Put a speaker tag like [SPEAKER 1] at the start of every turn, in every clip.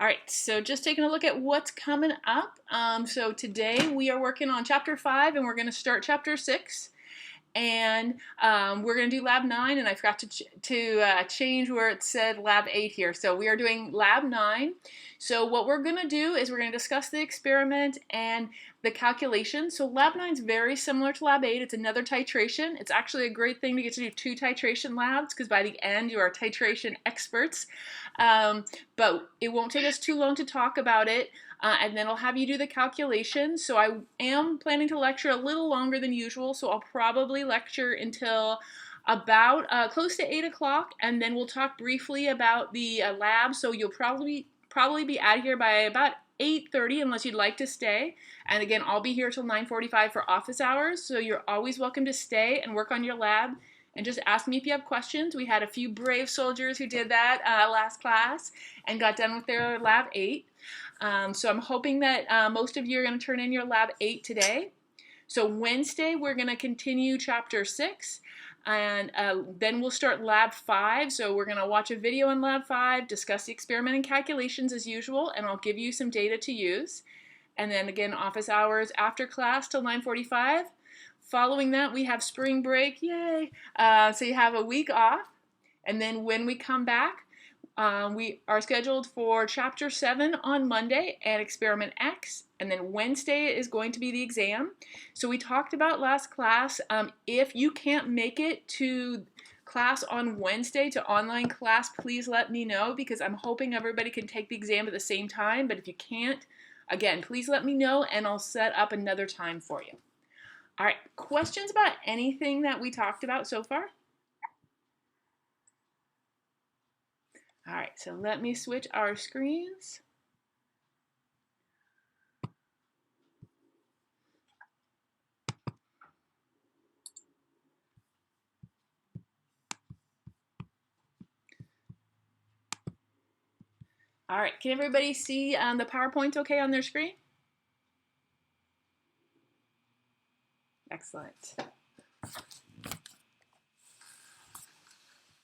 [SPEAKER 1] All right, so just taking a look at what's coming up. So today we are working on Chapter 5 and we're going to start Chapter 6. And we're going to do Lab 9, and I forgot to change where it said Lab 8 here. So we are doing Lab 9. So what we're going to do is we're going to discuss the experiment and the calculation. So Lab 9 is very similar to Lab 8. It's another titration. It's actually a great thing to get to do 2 titration labs because by the end you are titration experts. But it won't take us too long to talk about it. And then I'll have you do the calculations. So I am planning to lecture a little longer than usual, so I'll probably lecture until about close to 8 o'clock, and then we'll talk briefly about the lab. So you'll probably be out of here by about 8:30 unless you'd like to stay. And again, I'll be here till 9:45 for office hours, so you're always welcome to stay and work on your lab. And just ask me if you have questions. We had a few brave soldiers who did that last class and got done with their Lab 8. So I'm hoping that most of you are going to turn in your Lab 8 today. So Wednesday, we're going to continue Chapter 6, and then we'll start Lab 5. So we're going to watch a video on Lab 5, discuss the experiment and calculations as usual, and I'll give you some data to use. And then again, office hours after class till 9:45. Following that, we have spring break, yay! So you have a week off, and then when we come back, we are scheduled for Chapter 7 on Monday and Experiment X, and then Wednesday is going to be the exam. So we talked about last class, if you can't make it to class on Wednesday, to online class, please let me know because I'm hoping everybody can take the exam at the same time, but if you can't, again, please let me know and I'll set up another time for you. All right, questions about anything that we talked about so far? All right, so let me switch our screens. All right, can everybody see the PowerPoint okay on their screen? Excellent.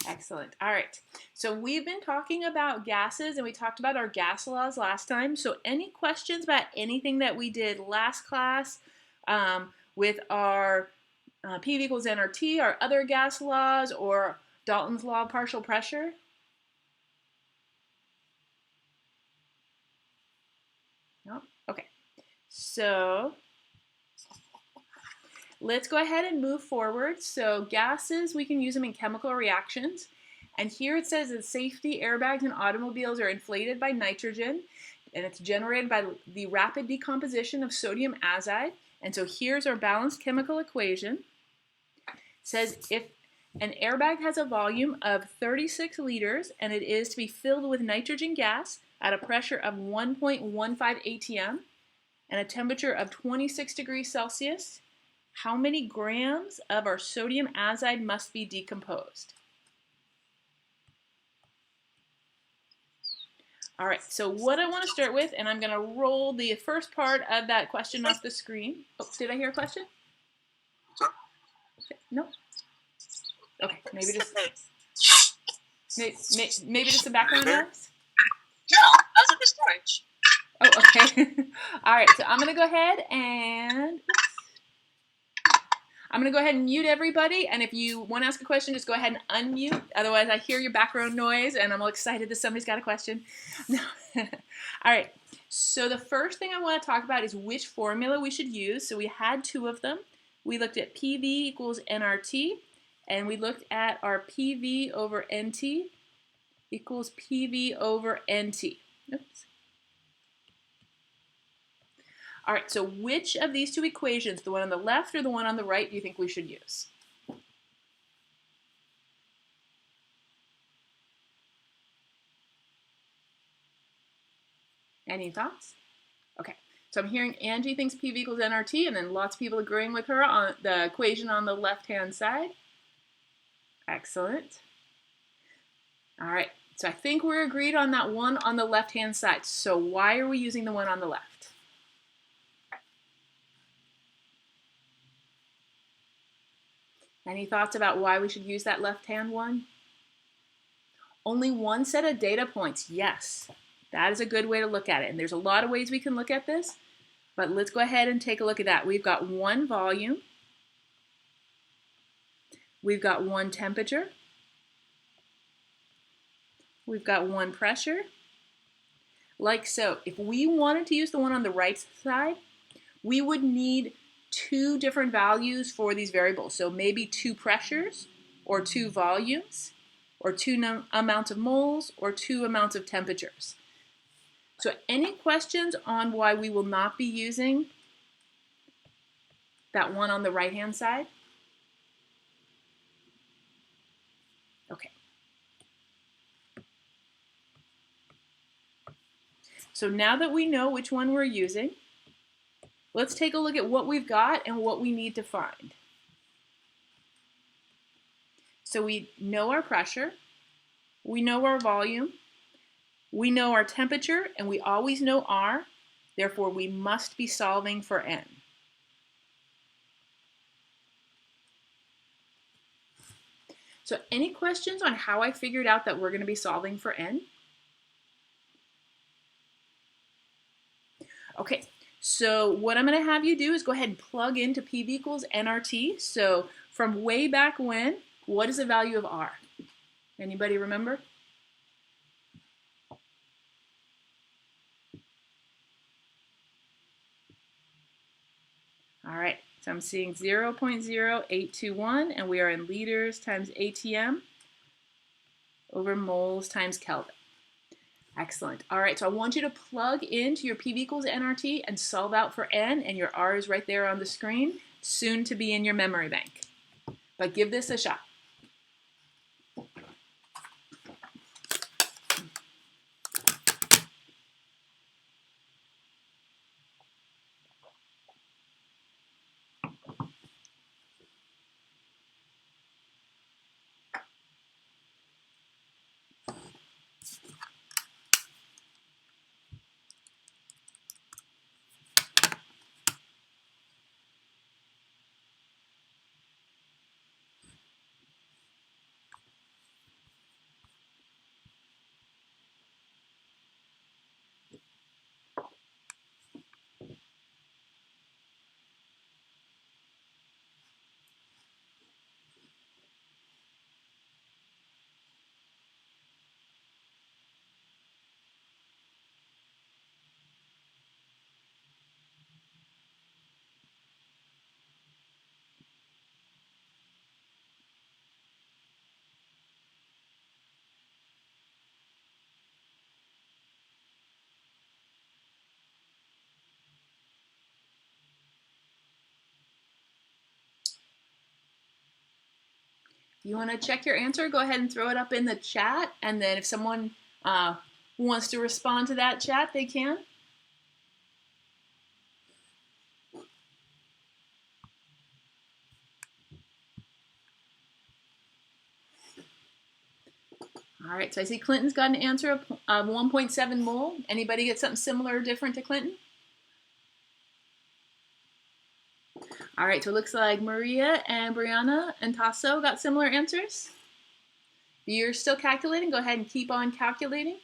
[SPEAKER 1] Excellent. All right. So we've been talking about gases and we talked about our gas laws last time. So any questions about anything that we did last class with our PV equals nRT, our other gas laws, or Dalton's law of partial pressure? No? Okay. So let's go ahead and move forward. So gases, we can use them in chemical reactions. And here it says that safety airbags in automobiles are inflated by nitrogen, and it's generated by the rapid decomposition of sodium azide. And so here's our balanced chemical equation. It says if an airbag has a volume of 36 liters and it is to be filled with nitrogen gas at a pressure of 1.15 atm and a temperature of 26 degrees Celsius, how many grams of our sodium azide must be decomposed? All right, so what I want to start with, and I'm going to roll the first part of that question off the screen. Oh, did I hear a question? No? Okay, maybe just some background noise?
[SPEAKER 2] No, I was at the storage.
[SPEAKER 1] Oh, okay. All right, so I'm going to go ahead and mute everybody, and if you want to ask a question, just go ahead and unmute. Otherwise, I hear your background noise, and I'm all excited that somebody's got a question. No. All right, so the first thing I want to talk about is which formula we should use. So we had 2 of them. We looked at PV equals nRT, and we looked at our PV over NT equals PV over NT. Oops. All right, so which of these 2 equations, the one on the left or the one on the right, do you think we should use? Any thoughts? Okay, so I'm hearing Angie thinks PV equals nRT, and then lots of people agreeing with her on the equation on the left-hand side. Excellent. All right, so I think we're agreed on that one on the left-hand side. So why are we using the one on the left? Any thoughts about why we should use that left-hand one? Only one set of data points, yes. That is a good way to look at it. And there's a lot of ways we can look at this, but let's go ahead and take a look at that. We've got one volume. We've got one temperature. We've got one pressure. Like so. If we wanted to use the one on the right side, we would need two different values for these variables. So maybe two pressures, or two volumes, or two amounts of moles, or two amounts of temperatures. So any questions on why we will not be using that one on the right-hand side? Okay. So now that we know which one we're using, let's take a look at what we've got and what we need to find. So we know our pressure, we know our volume, we know our temperature, and we always know R. Therefore, we must be solving for N. So any questions on how I figured out that we're going to be solving for N? Okay, so what I'm going to have you do is go ahead and plug into PV equals nRT. So from way back when, what is the value of R? Anybody remember? All right, so I'm seeing 0.0821, and we are in liters times ATM over moles times Kelvin. Excellent. All right, so I want you to plug into your PV equals nRT and solve out for N, and your R is right there on the screen, soon to be in your memory bank. But give this a shot. You want to check your answer, go ahead and throw it up in the chat, and then if someone wants to respond to that chat, they can. All right, so I see Clinton's got an answer of 1.7 mole. Anybody get something similar or different to Clinton? All right, so it looks like Maria and Brianna and Tasso got similar answers. You're still calculating? Go ahead and keep on calculating.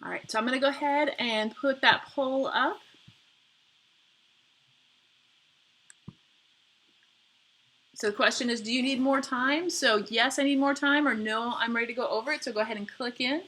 [SPEAKER 1] All right, so I'm going to go ahead and put that poll up. So the question is, do you need more time? So yes, I need more time, or no, I'm ready to go over it. So go ahead and click in.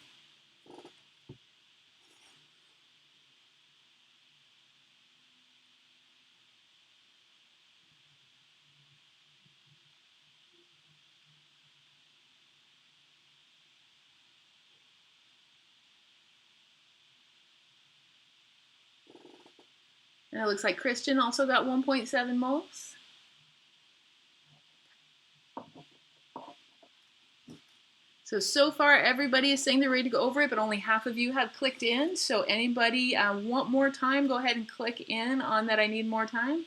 [SPEAKER 1] And it looks like Christian also got 1.7 moles. So far everybody is saying they're ready to go over it, but only half of you have clicked in. So anybody want more time, go ahead and click in on that I need more time.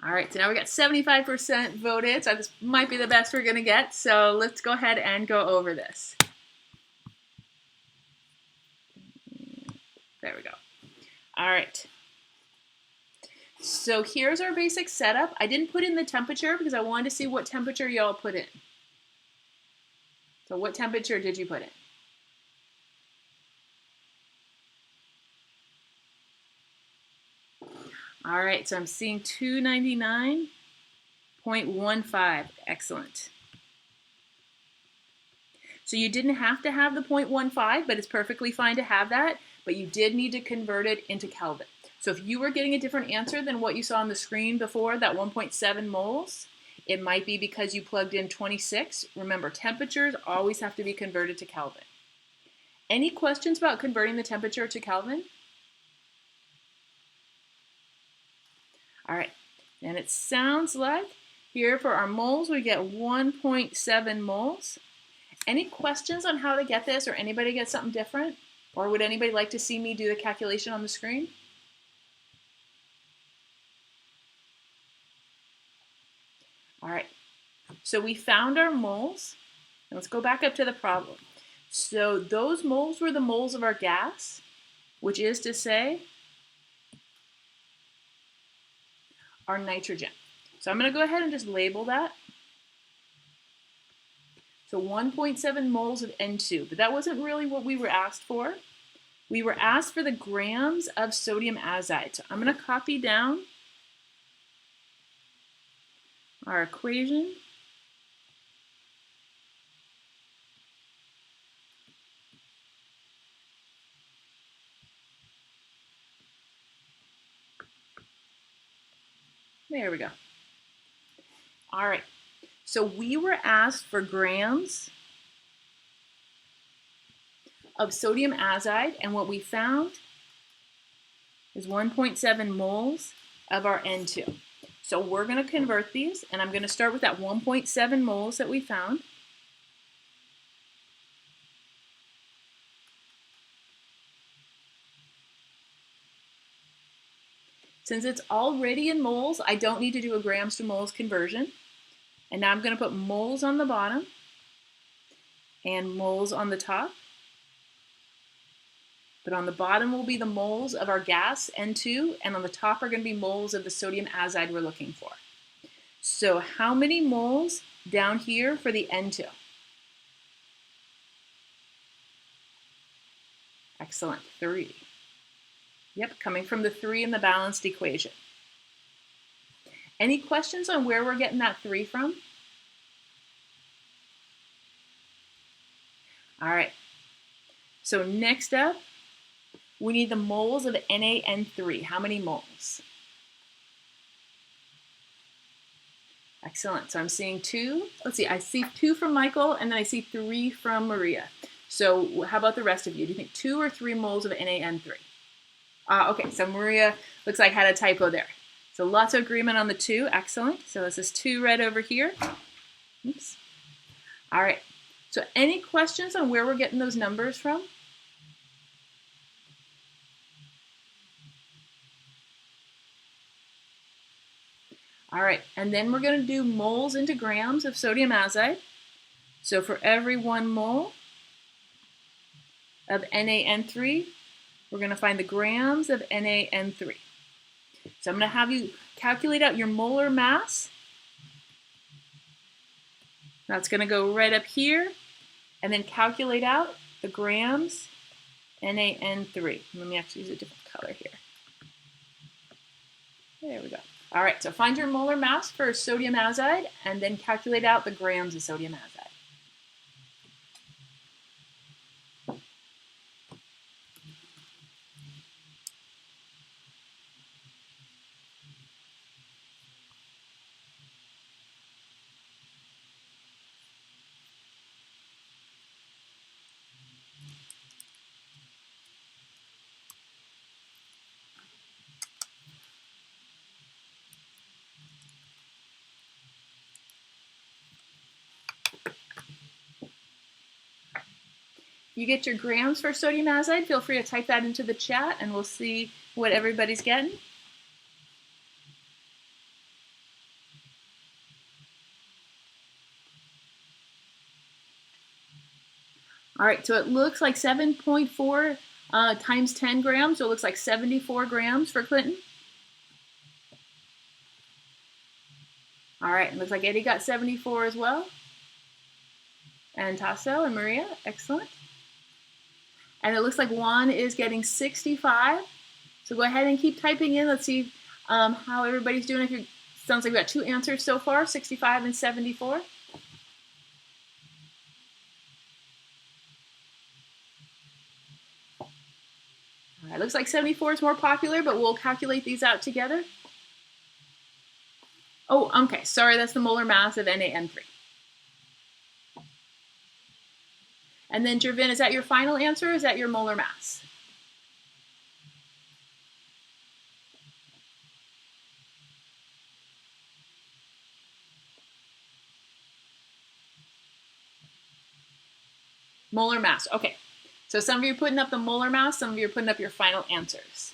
[SPEAKER 1] All right, so now we got 75% voted, so this might be the best we're gonna get. So let's go ahead and go over this. There we go. All right. So here's our basic setup. I didn't put in the temperature because I wanted to see what temperature y'all put in. So what temperature did you put in? All right, so I'm seeing 299.15. Excellent. So you didn't have to have the 0.15, but it's perfectly fine to have that, but you did need to convert it into Kelvin. So if you were getting a different answer than what you saw on the screen before, that 1.7 moles, it might be because you plugged in 26. Remember, temperatures always have to be converted to Kelvin. Any questions about converting the temperature to Kelvin? All right, and it sounds like here for our moles, we get 1.7 moles. Any questions on how to get this, or anybody get something different? Or would anybody like to see me do the calculation on the screen? All right, so we found our moles. Let's go back up to the problem. So those moles were the moles of our gas, which is to say our nitrogen. So I'm going to go ahead and just label that. So 1.7 moles of N2, but that wasn't really what we were asked for. We were asked for the grams of sodium azide. So I'm going to copy down our equation. There we go. All right, so we were asked for grams of sodium azide, and what we found is 1.7 moles of our N2. So we're going to convert these, and I'm going to start with that 1.7 moles that we found. Since it's already in moles, I don't need to do a grams to moles conversion. And now I'm going to put moles on the bottom and moles on the top. But on the bottom will be the moles of our gas, N2, and on the top are going to be moles of the sodium azide we're looking for. So how many moles down here for the N2? Excellent, 3. Yep, coming from the 3 in the balanced equation. Any questions on where we're getting that 3 from? All right, so next up, we need the moles of NaN3. How many moles? Excellent, so I'm seeing 2. Let's see, I see 2 from Michael, and then I see 3 from Maria. So how about the rest of you? Do you think 2 or 3 moles of NaN3? Okay, so Maria looks like had a typo there. So lots of agreement on the 2, excellent. So this is 2 right over here. Oops. All right, so any questions on where we're getting those numbers from? All right, and then we're going to do moles into grams of sodium azide. So for every 1 mole of NaN3, we're going to find the grams of NaN3. So I'm going to have you calculate out your molar mass. That's going to go right up here, and then calculate out the grams NaN3. Let me actually use a different color here. There we go. All right, so find your molar mass for sodium azide, and then calculate out the grams of sodium azide. you get your grams for sodium azide, feel free to type that into the chat and we'll see what everybody's getting. All right, so it looks like 7.4 times 10 grams, so it looks like 74 grams for Clinton. All right, it looks like Eddie got 74 as well. And Tasso and Maria, excellent. And it looks like Juan is getting 65. So go ahead and keep typing in. Let's see how everybody's doing. If you sounds like we got 2 answers so far, 65 and 74. All right, looks like 74 is more popular, but we'll calculate these out together. Oh, okay, sorry, that's the molar mass of NaN3. And then Jervin, is that your final answer or is that your molar mass? Molar mass, okay. So some of you are putting up the molar mass, some of you are putting up your final answers.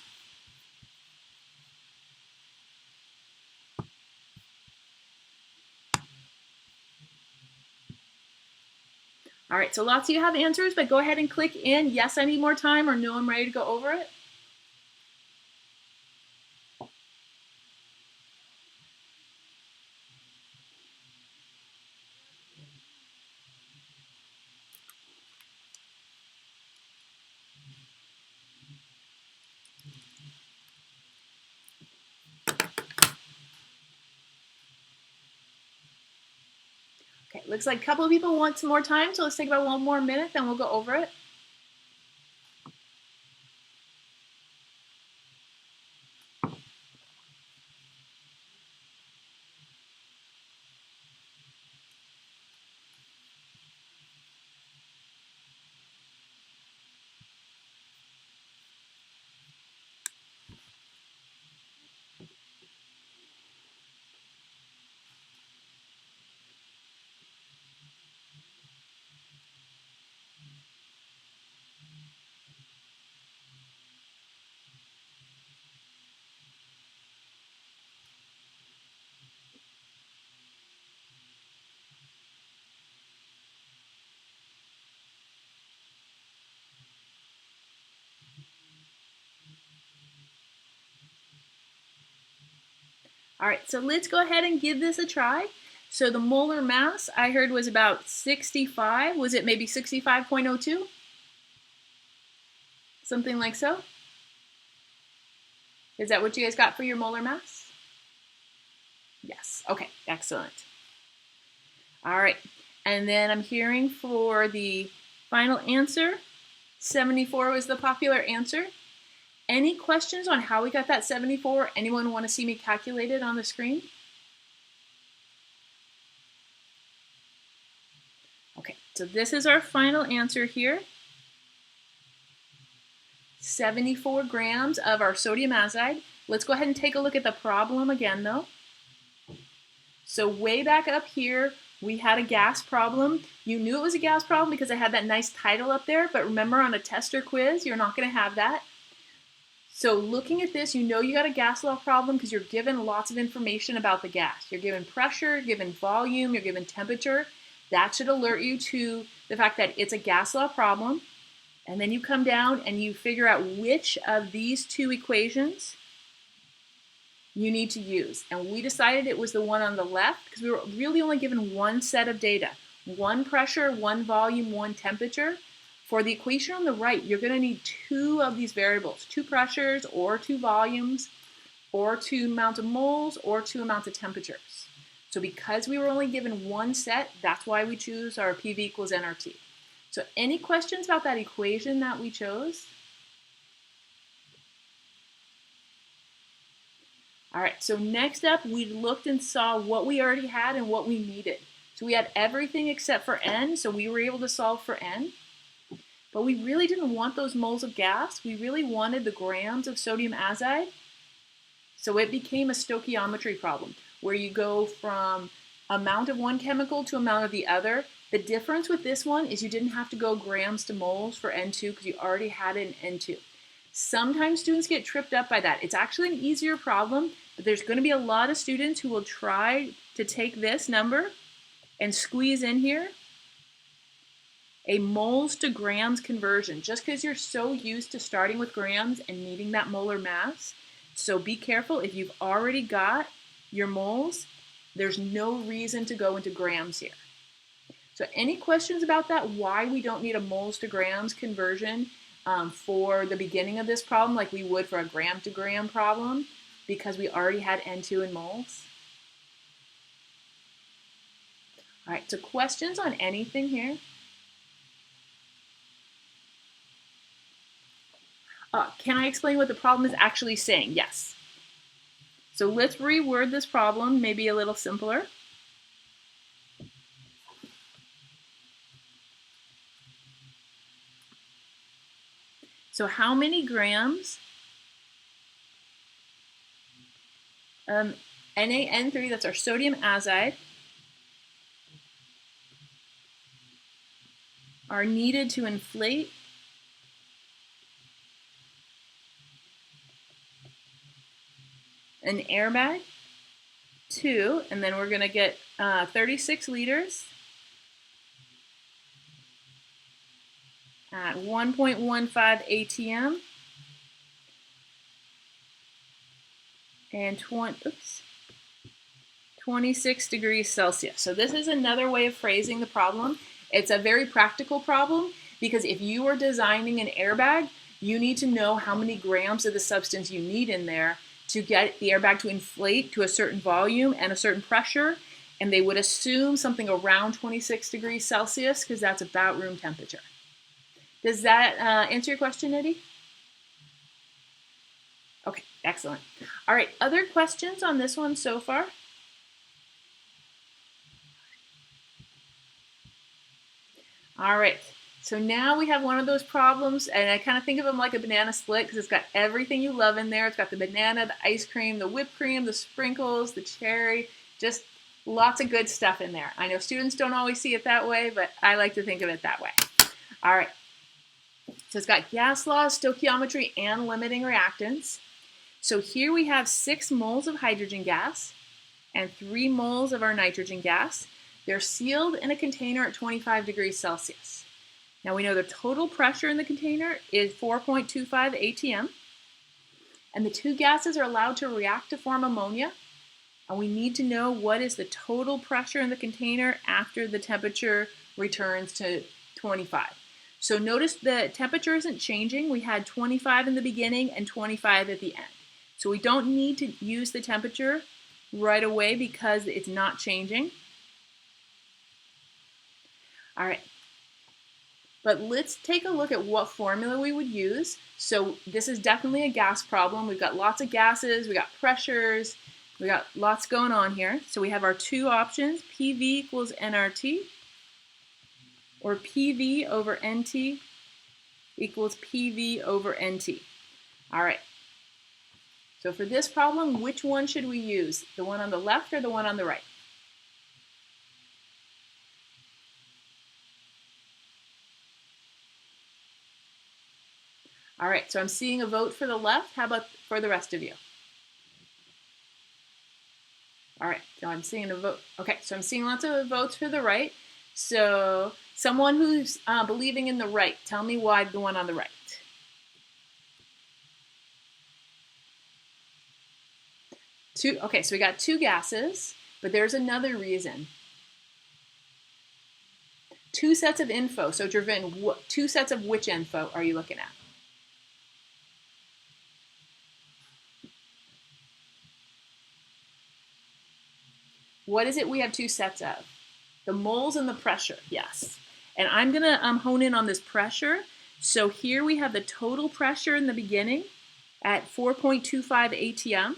[SPEAKER 1] All right, so lots of you have answers, but go ahead and click in, yes, I need more time, or no, I'm ready to go over it. Okay, looks like a couple of people want some more time, so let's take about 1 more minute, then we'll go over it. All right, so let's go ahead and give this a try. So the molar mass I heard was about 65. Was it maybe 65.02? Something like so? Is that what you guys got for your molar mass? Yes, okay, excellent. All right, and then I'm hearing for the final answer, 74 was the popular answer. Any questions on how we got that 74? Anyone want to see me calculate it on the screen? Okay, so this is our final answer here. 74 grams of our sodium azide. Let's go ahead and take a look at the problem again though. So way back up here, we had a gas problem. You knew it was a gas problem because I had that nice title up there, but remember on a test or quiz, you're not gonna have that. So looking at this, you know you got a gas law problem because you're given lots of information about the gas. You're given pressure, you're given volume, you're given temperature. That should alert you to the fact that it's a gas law problem. And then you come down and you figure out which of these 2 equations you need to use. And we decided it was the one on the left because we were really only given one set of data. 1 pressure, 1 volume, 1 temperature. For the equation on the right, you're going to need 2 of these variables, 2 pressures or 2 volumes or 2 amounts of moles or 2 amounts of temperatures. So because we were only given 1 set, that's why we choose our PV equals nRT. So any questions about that equation that we chose? All right, so next up, we looked and saw what we already had and what we needed. So we had everything except for N, so we were able to solve for N. But we really didn't want those moles of gas. We really wanted the grams of sodium azide. So it became a stoichiometry problem where you go from amount of one chemical to amount of the other. The difference with this one is you didn't have to go grams to moles for N2 because you already had it in N2. Sometimes students get tripped up by that. It's actually an easier problem, but there's going to be a lot of students who will try to take this number and squeeze in here a moles to grams conversion, just because you're so used to starting with grams and needing that molar mass. So be careful. If you've already got your moles, there's no reason to go into grams here. So any questions about that, why we don't need a moles to grams conversion for the beginning of this problem like we would for a gram to gram problem, because we already had N2 in moles? All right, so questions on anything here? Can I explain what the problem is actually saying? Yes. So let's reword this problem, maybe a little simpler. So how many grams NaN3, that's our sodium azide, are needed to inflate an airbag? 2, and then we're going to get 36 liters at 1.15 atm and 26 degrees Celsius. So this is another way of phrasing the problem. It's a very practical problem because if you are designing an airbag, you need to know how many grams of the substance you need in there to get the airbag to inflate to a certain volume and a certain pressure, and they would assume something around 26 degrees Celsius because that's about room temperature. Does that answer your question, Eddie? Okay, excellent. All right, other questions on this one so far? All right, so now we have one of those problems, and I kind of think of them like a banana split because it's got everything you love in there. It's got the banana, the ice cream, the whipped cream, the sprinkles, the cherry, just lots of good stuff in there. I know students don't always see it that way, but I like to think of it that way. All right, so it's got gas laws, stoichiometry, and limiting reactants. So here we have 6 moles of hydrogen gas and 3 moles of our nitrogen gas. They're sealed in a container at 25 degrees Celsius. Now we know the total pressure in the container is 4.25 atm, and the 2 gases are allowed to react to form ammonia, and we need to know what is the total pressure in the container after the temperature returns to 25. So notice the temperature isn't changing. We had 25 in the beginning and 25 at the end. So we don't need to use the temperature right away because it's not changing. All right, but let's take a look at what formula we would use. So this is definitely a gas problem. We've got lots of gases, we got pressures, we got lots going on here. So we have our 2 options, PV equals nRT, or PV over NT equals PV over NT. All right, so for this problem, which one should we use? The one on the left or the one on the right? All right, so I'm seeing a vote for the left. How about for the rest of you? All right, so I'm seeing a vote. Okay, so I'm seeing lots of votes for the right. So someone who's believing in the right, tell me why the one on the right. Okay, so we got 2 gases, but there's another reason. 2 sets of info. So Jervin, 2 sets of which info are you looking at? What is it we have 2 sets of? The moles and the pressure, yes. And I'm gonna hone in on this pressure. So here we have the total pressure in the beginning at 4.25 atm.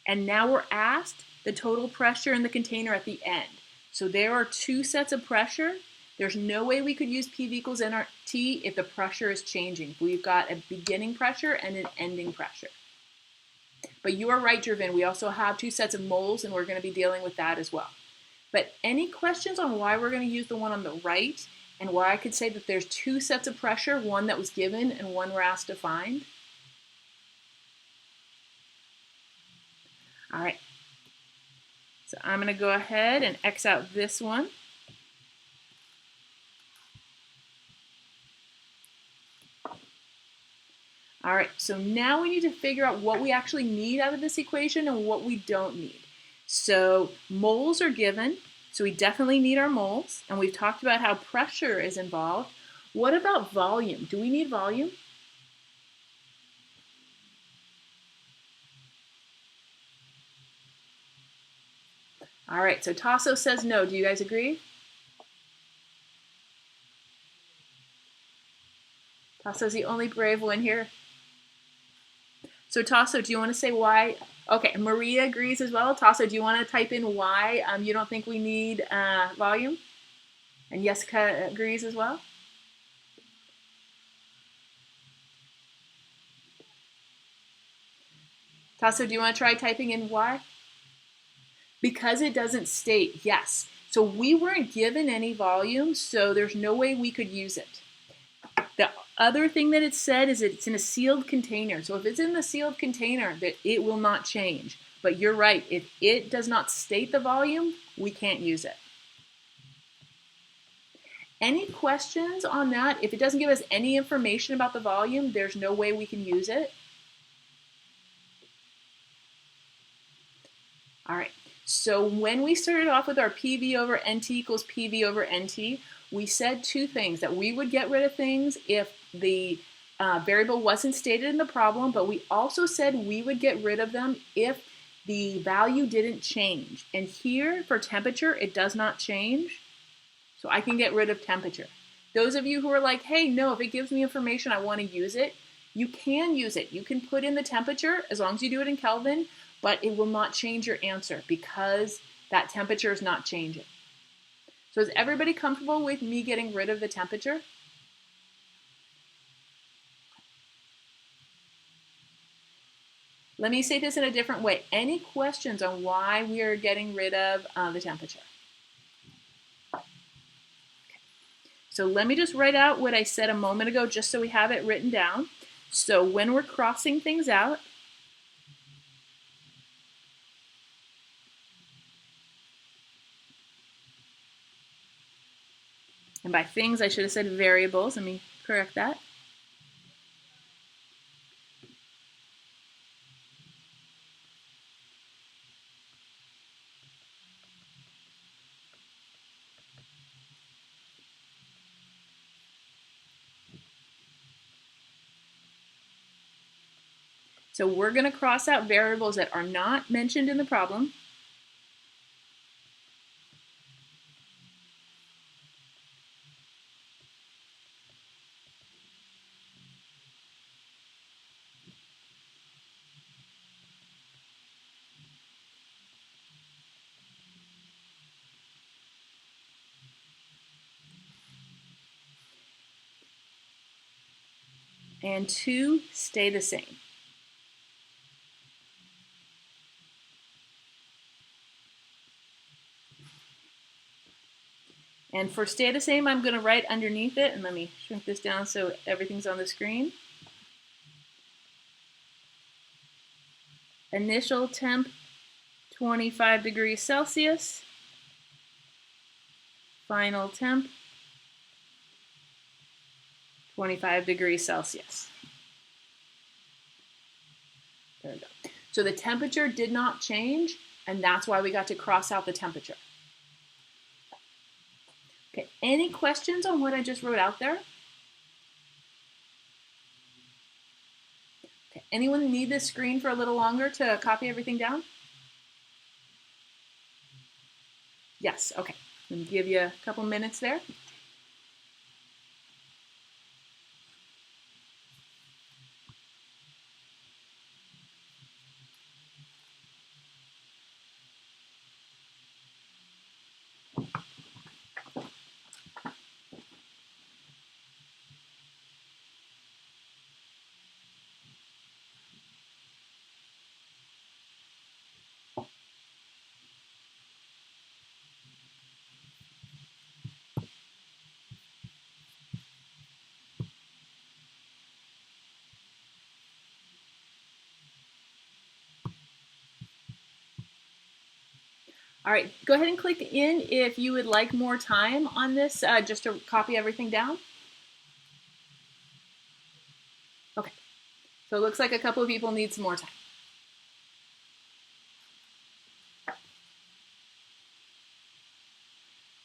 [SPEAKER 1] And now we're asked the total pressure in the container at the end. So there are 2 sets of pressure. There's no way we could use PV equals nRT if the pressure is changing. We've got a beginning pressure and an ending pressure. But you are right, Jervin. We also have 2 sets of moles, and we're going to be dealing with that as well. But any questions on why we're going to use the one on the right and why I could say that there's two sets of pressure, one that was given and one we're asked to find? All right, so I'm going to go ahead and X out this one. All right, so now we need to figure out what we actually need out of this equation and what we don't need. So moles are given, so we definitely need our moles, and we've talked about how pressure is involved. What about volume? Do we need volume? All right, so Tasso says no. Do you guys agree? Tasso's the only brave one here. So Tasso, do you want to say why? Okay, Maria agrees as well. Tasso, do you want to type in why you don't think we need volume? And Jessica agrees as well. Tasso, do you want to try typing in why? Because it doesn't state, yes. So we weren't given any volume, so there's no way we could use it. The other thing that it said is it's in a sealed container. So if it's in the sealed container, that it will not change. But you're right, if it does not state the volume, we can't use it. Any questions on that? If it doesn't give us any information about the volume, there's no way we can use it. All right, so when we started off with our PV over NT equals PV over NT, we said two things, that we would get rid of things if the variable wasn't stated in the problem, but we also said we would get rid of them if the value didn't change. And here for temperature, it does not change, so I can get rid of temperature. Those of you who are like, hey, no, if it gives me information, I want to use it, you can use it. You can put in the temperature as long as you do it in Kelvin, but it will not change your answer because that temperature is not changing. So is everybody comfortable with me getting rid of the temperature? Let me say this in a different way. Any questions on why we are getting rid of the temperature? Okay. So let me just write out what I said a moment ago just so we have it written down. So when we're crossing things out, and by things I should have said variables, let me correct that. So we're going to cross out variables that are not mentioned in the problem. And two stay the same. And for stay the same, I'm going to write underneath it, and let me shrink this down so everything's on the screen. Initial temp, 25 degrees Celsius. Final temp, 25 degrees Celsius. There we go. So the temperature did not change, and that's why we got to cross out the temperature. Okay, any questions on what I just wrote out there? Okay, anyone need this screen for a little longer to copy everything down? Yes, okay. Let me give you a couple minutes there. All right, go ahead and click in if you would like more time on this, just to copy everything down. Okay, so it looks like a couple of people need some more time.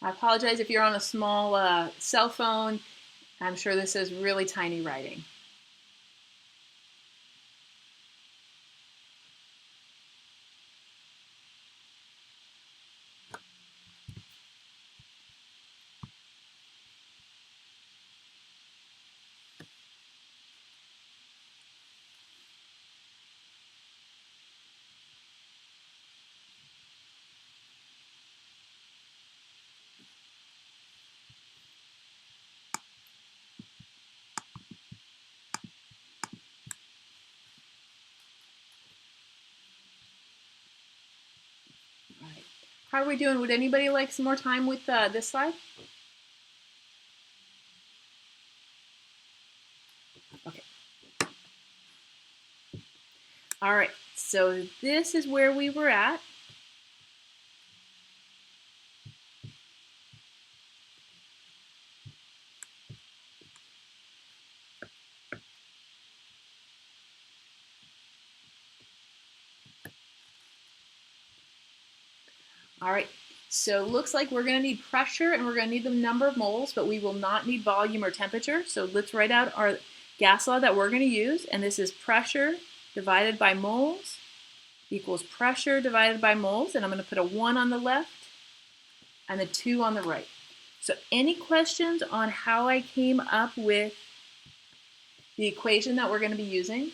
[SPEAKER 1] I apologize if you're on a small cell phone. I'm sure this is really tiny writing. All right. How are we doing? Would anybody like some more time with this slide? Okay. All right, so this is where we were at. All right, so looks like we're going to need pressure and we're going to need the number of moles, but we will not need volume or temperature. So let's write out our gas law that we're going to use, and this is pressure divided by moles equals pressure divided by moles, and I'm going to put a 1 on the left and a 2 on the right. So any questions on how I came up with the equation that we're going to be using?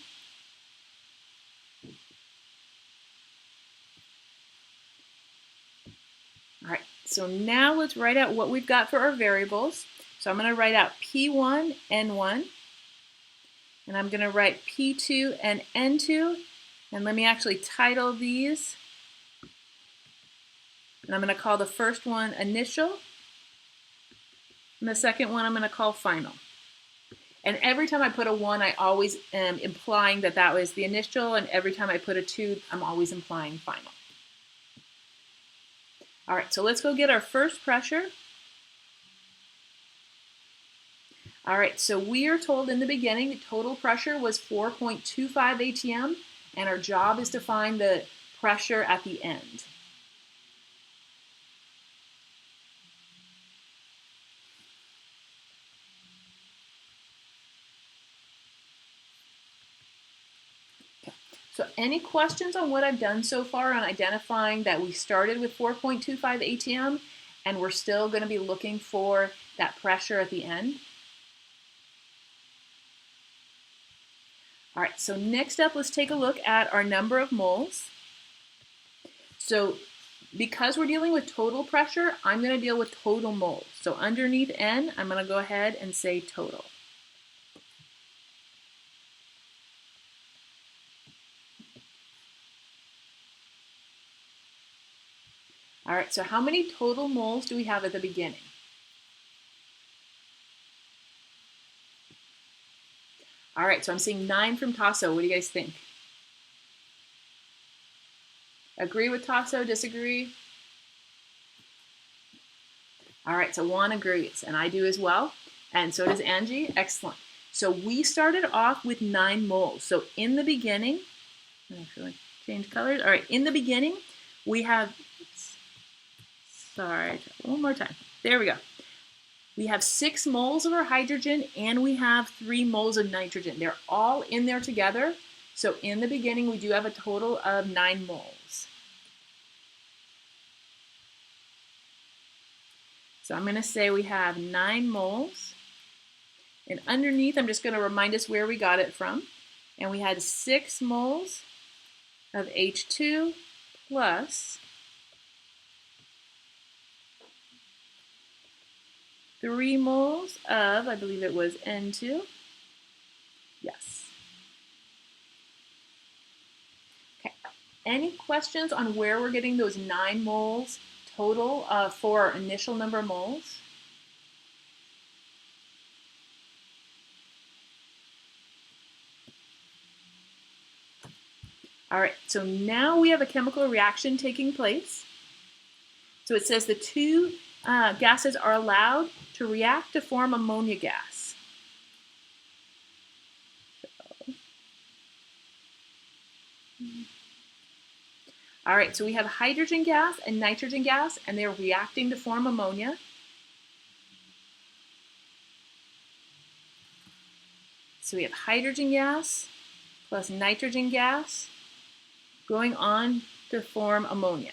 [SPEAKER 1] All right, so now let's write out what we've got for our variables. So I'm going to write out P1, N1, and I'm going to write P2 and N2, and let me actually title these. And I'm going to call the first one initial, and the second one I'm going to call final. And every time I put a 1, I always am implying that that was the initial, and every time I put a 2, I'm always implying final. All right, so let's go get our first pressure. All right, so we are told in the beginning total pressure was 4.25 atm, and our job is to find the pressure at the end. So any questions on what I've done so far on identifying that we started with 4.25 atm and we're still going to be looking for that pressure at the end? All right, so next up, let's take a look at our number of moles. So because we're dealing with total pressure, I'm going to deal with total moles. So underneath N, I'm going to go ahead and say total. All right, so how many total moles do we have at the beginning? All right, so I'm seeing 9 from Tasso. What do you guys think? Agree with Tasso, disagree? All right, so Juan agrees, and I do as well, and so does Angie. Excellent. So we started off with 9 moles. So in the beginning, actually change colors. All right, in the beginning, we have, sorry, one more time. There we go. We have 6 moles of our hydrogen and we have 3 moles of nitrogen. They're all in there together. So in the beginning, we do have a total of 9 moles. So I'm going to say we have 9 moles. And underneath, I'm just going to remind us where we got it from. And we had 6 moles of H2 plus 3 moles of, I believe it was N2. Yes. Okay. Any questions on where we're getting those 9 moles total for our initial number of moles? All right, so now we have a chemical reaction taking place. So it says the two gases are allowed to react to form ammonia gas. All right, so we have hydrogen gas and nitrogen gas, and they're reacting to form ammonia. So we have hydrogen gas plus nitrogen gas going on to form ammonia.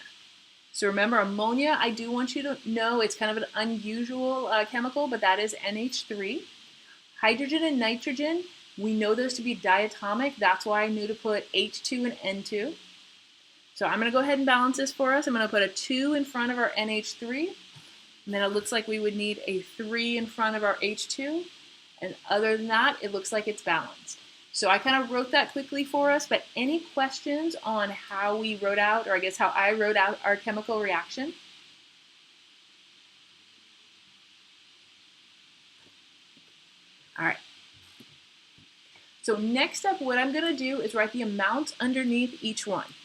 [SPEAKER 1] So remember, ammonia, I do want you to know it's kind of an unusual chemical, but that is NH3. Hydrogen and nitrogen, we know those to be diatomic. That's why I knew to put H2 and N2. So I'm going to go ahead and balance this for us. I'm going to put a 2 in front of our NH3. And then it looks like we would need a 3 in front of our H2. And other than that, it looks like it's balanced. So I kind of wrote that quickly for us, but any questions on how we wrote out, or I guess how I wrote out our chemical reaction? All right. So next up, what I'm going to do is write the amounts underneath each one.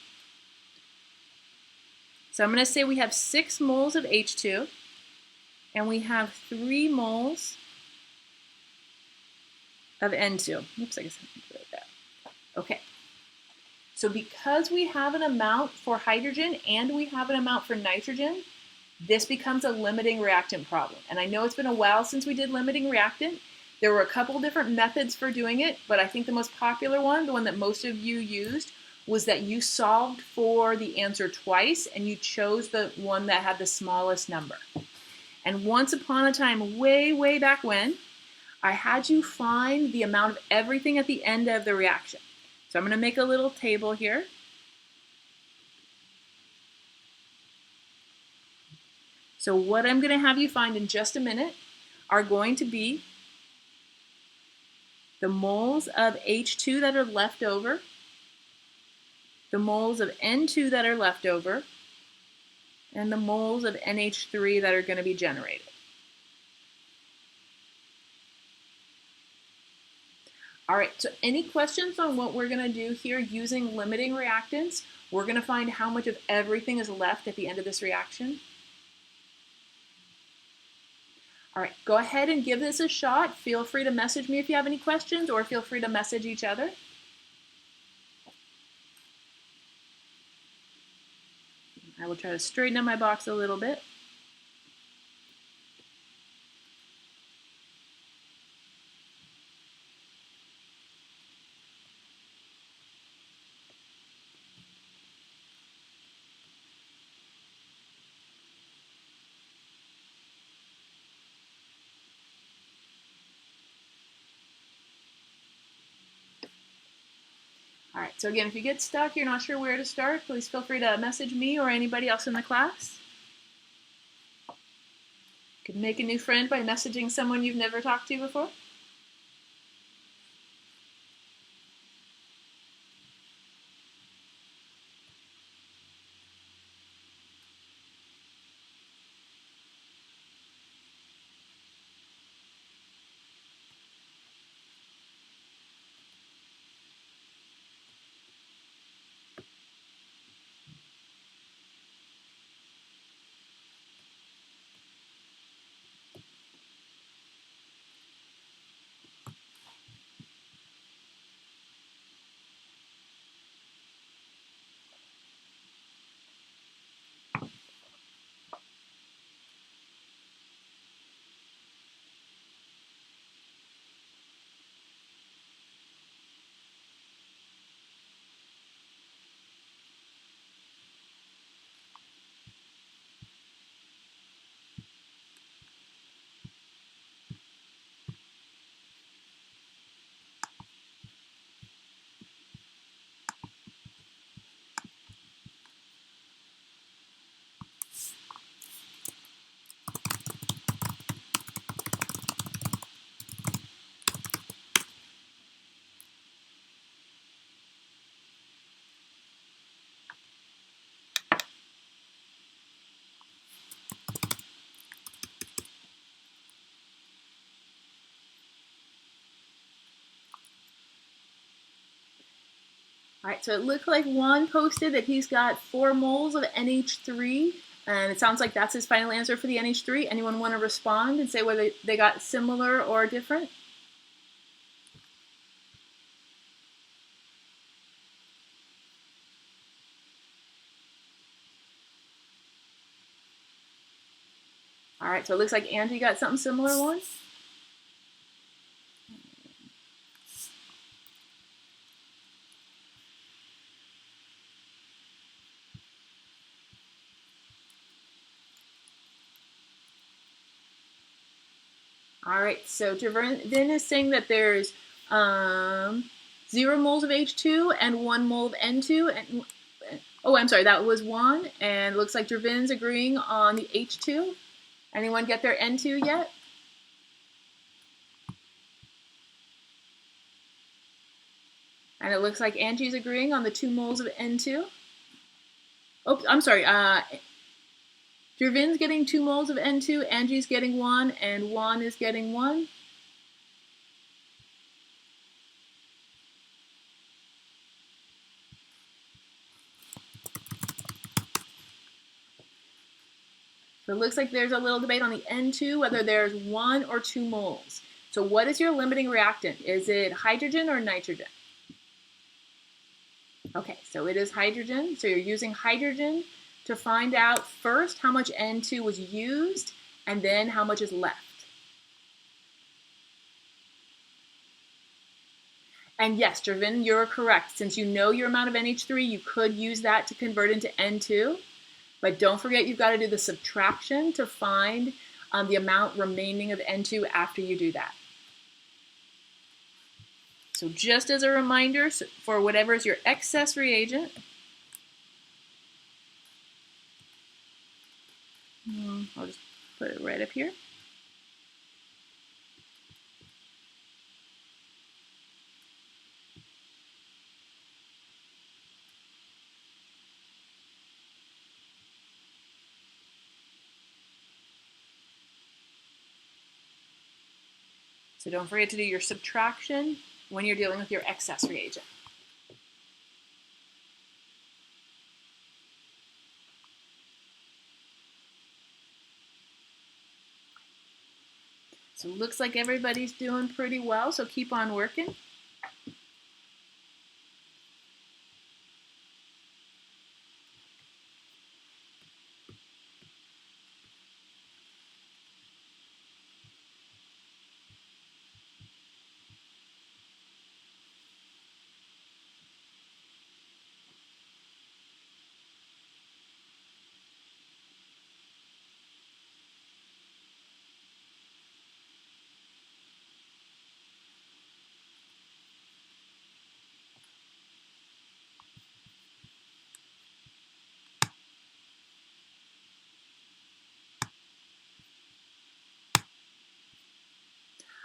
[SPEAKER 1] So I'm going to say we have 6 moles of H2, and we have 3 moles of N2. Oops, I guess I didn't do it that. Okay. So because we have an amount for hydrogen and we have an amount for nitrogen, this becomes a limiting reactant problem. And I know it's been a while since we did limiting reactant. There were a couple different methods for doing it, but I think the most popular one, the one that most of you used, was that you solved for the answer twice and you chose the one that had the smallest number. And once upon a time, way, way back when, I had you find the amount of everything at the end of the reaction. So I'm going to make a little table here. So what I'm going to have you find in just a minute are going to be the moles of H2 that are left over, the moles of N2 that are left over, and the moles of NH3 that are going to be generated. All right, so any questions on what we're going to do here using limiting reactants? We're going to find how much of everything is left at the end of this reaction. All right, go ahead and give this a shot. Feel free to message me if you have any questions, or feel free to message each other. I will try to straighten up my box a little bit. All right, so again, if you get stuck, you're not sure where to start, please feel free to message me or anybody else in the class. You could make a new friend by messaging someone you've never talked to before. All right, so it looks like Juan posted that he's got 4 moles of NH3 And it sounds like that's his final answer for the NH3. Anyone want to respond and say whether they got similar or different? All right, so it looks like Angie got something similar one. All right, so Javin is saying that there's 0 moles of H2 and 1 mole of N2. And oh, I'm sorry, that was 1. And it looks like Javin's agreeing on the H2. Anyone get their N2 yet? And it looks like Angie's agreeing on the 2 moles of N2. Oh, I'm sorry. Javin's getting 2 moles of N2, Angie's getting 1, and Juan is getting 1. So it looks like there's a little debate on the N2, whether there's 1 or 2 moles. So what is your limiting reactant? Is it hydrogen or nitrogen? Okay, so it is hydrogen. So you're using hydrogen to find out first how much N2 was used and then how much is left. And yes, Javin, you're correct. Since you know your amount of NH3, you could use that to convert into N2. But don't forget you've got to do the subtraction to find the amount remaining of N2 after you do that. So just as a reminder, for whatever is your excess reagent, I'll just put it right up here. So don't forget to do your subtraction when you're dealing with your excess reagent. So it looks like everybody's doing pretty well, so keep on working.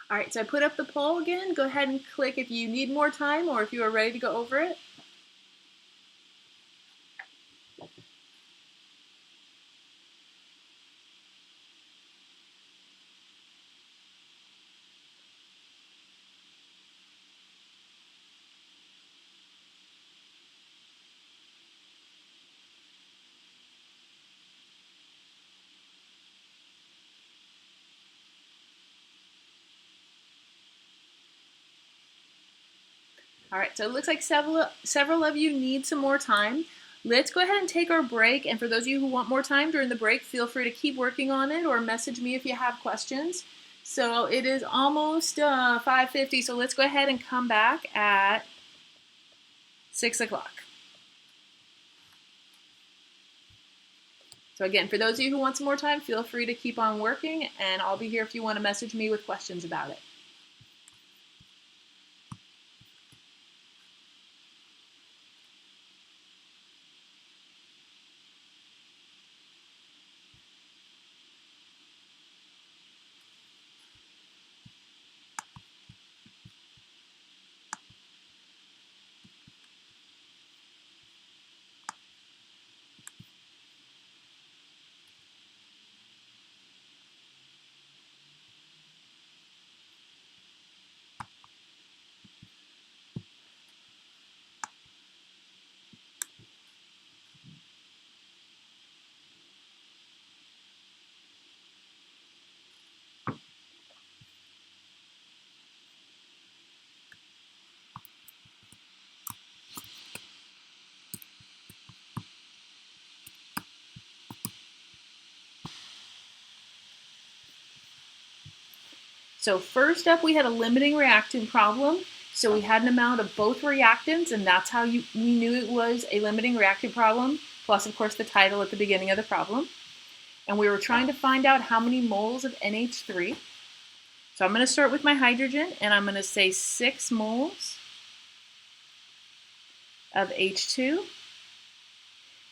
[SPEAKER 1] All right, so I put up the poll again. Go ahead and click if you need more time or if you are ready to go over it. All right, so it looks like several of you need some more time. Let's go ahead and take our break. And for those of you who want more time during the break, feel free to keep working on it or message me if you have questions. So it is almost 5:50, so let's go ahead and come back at 6 o'clock. So again, for those of you who want some more time, feel free to keep on working, and I'll be here if you want to message me with questions about it. So first up, we had a limiting reactant problem. So we had an amount of both reactants, and that's how we knew it was a limiting reactant problem, plus, of course, the title at the beginning of the problem. And we were trying to find out how many moles of NH3. So I'm going to start with my hydrogen, and I'm going to say 6 moles of H2.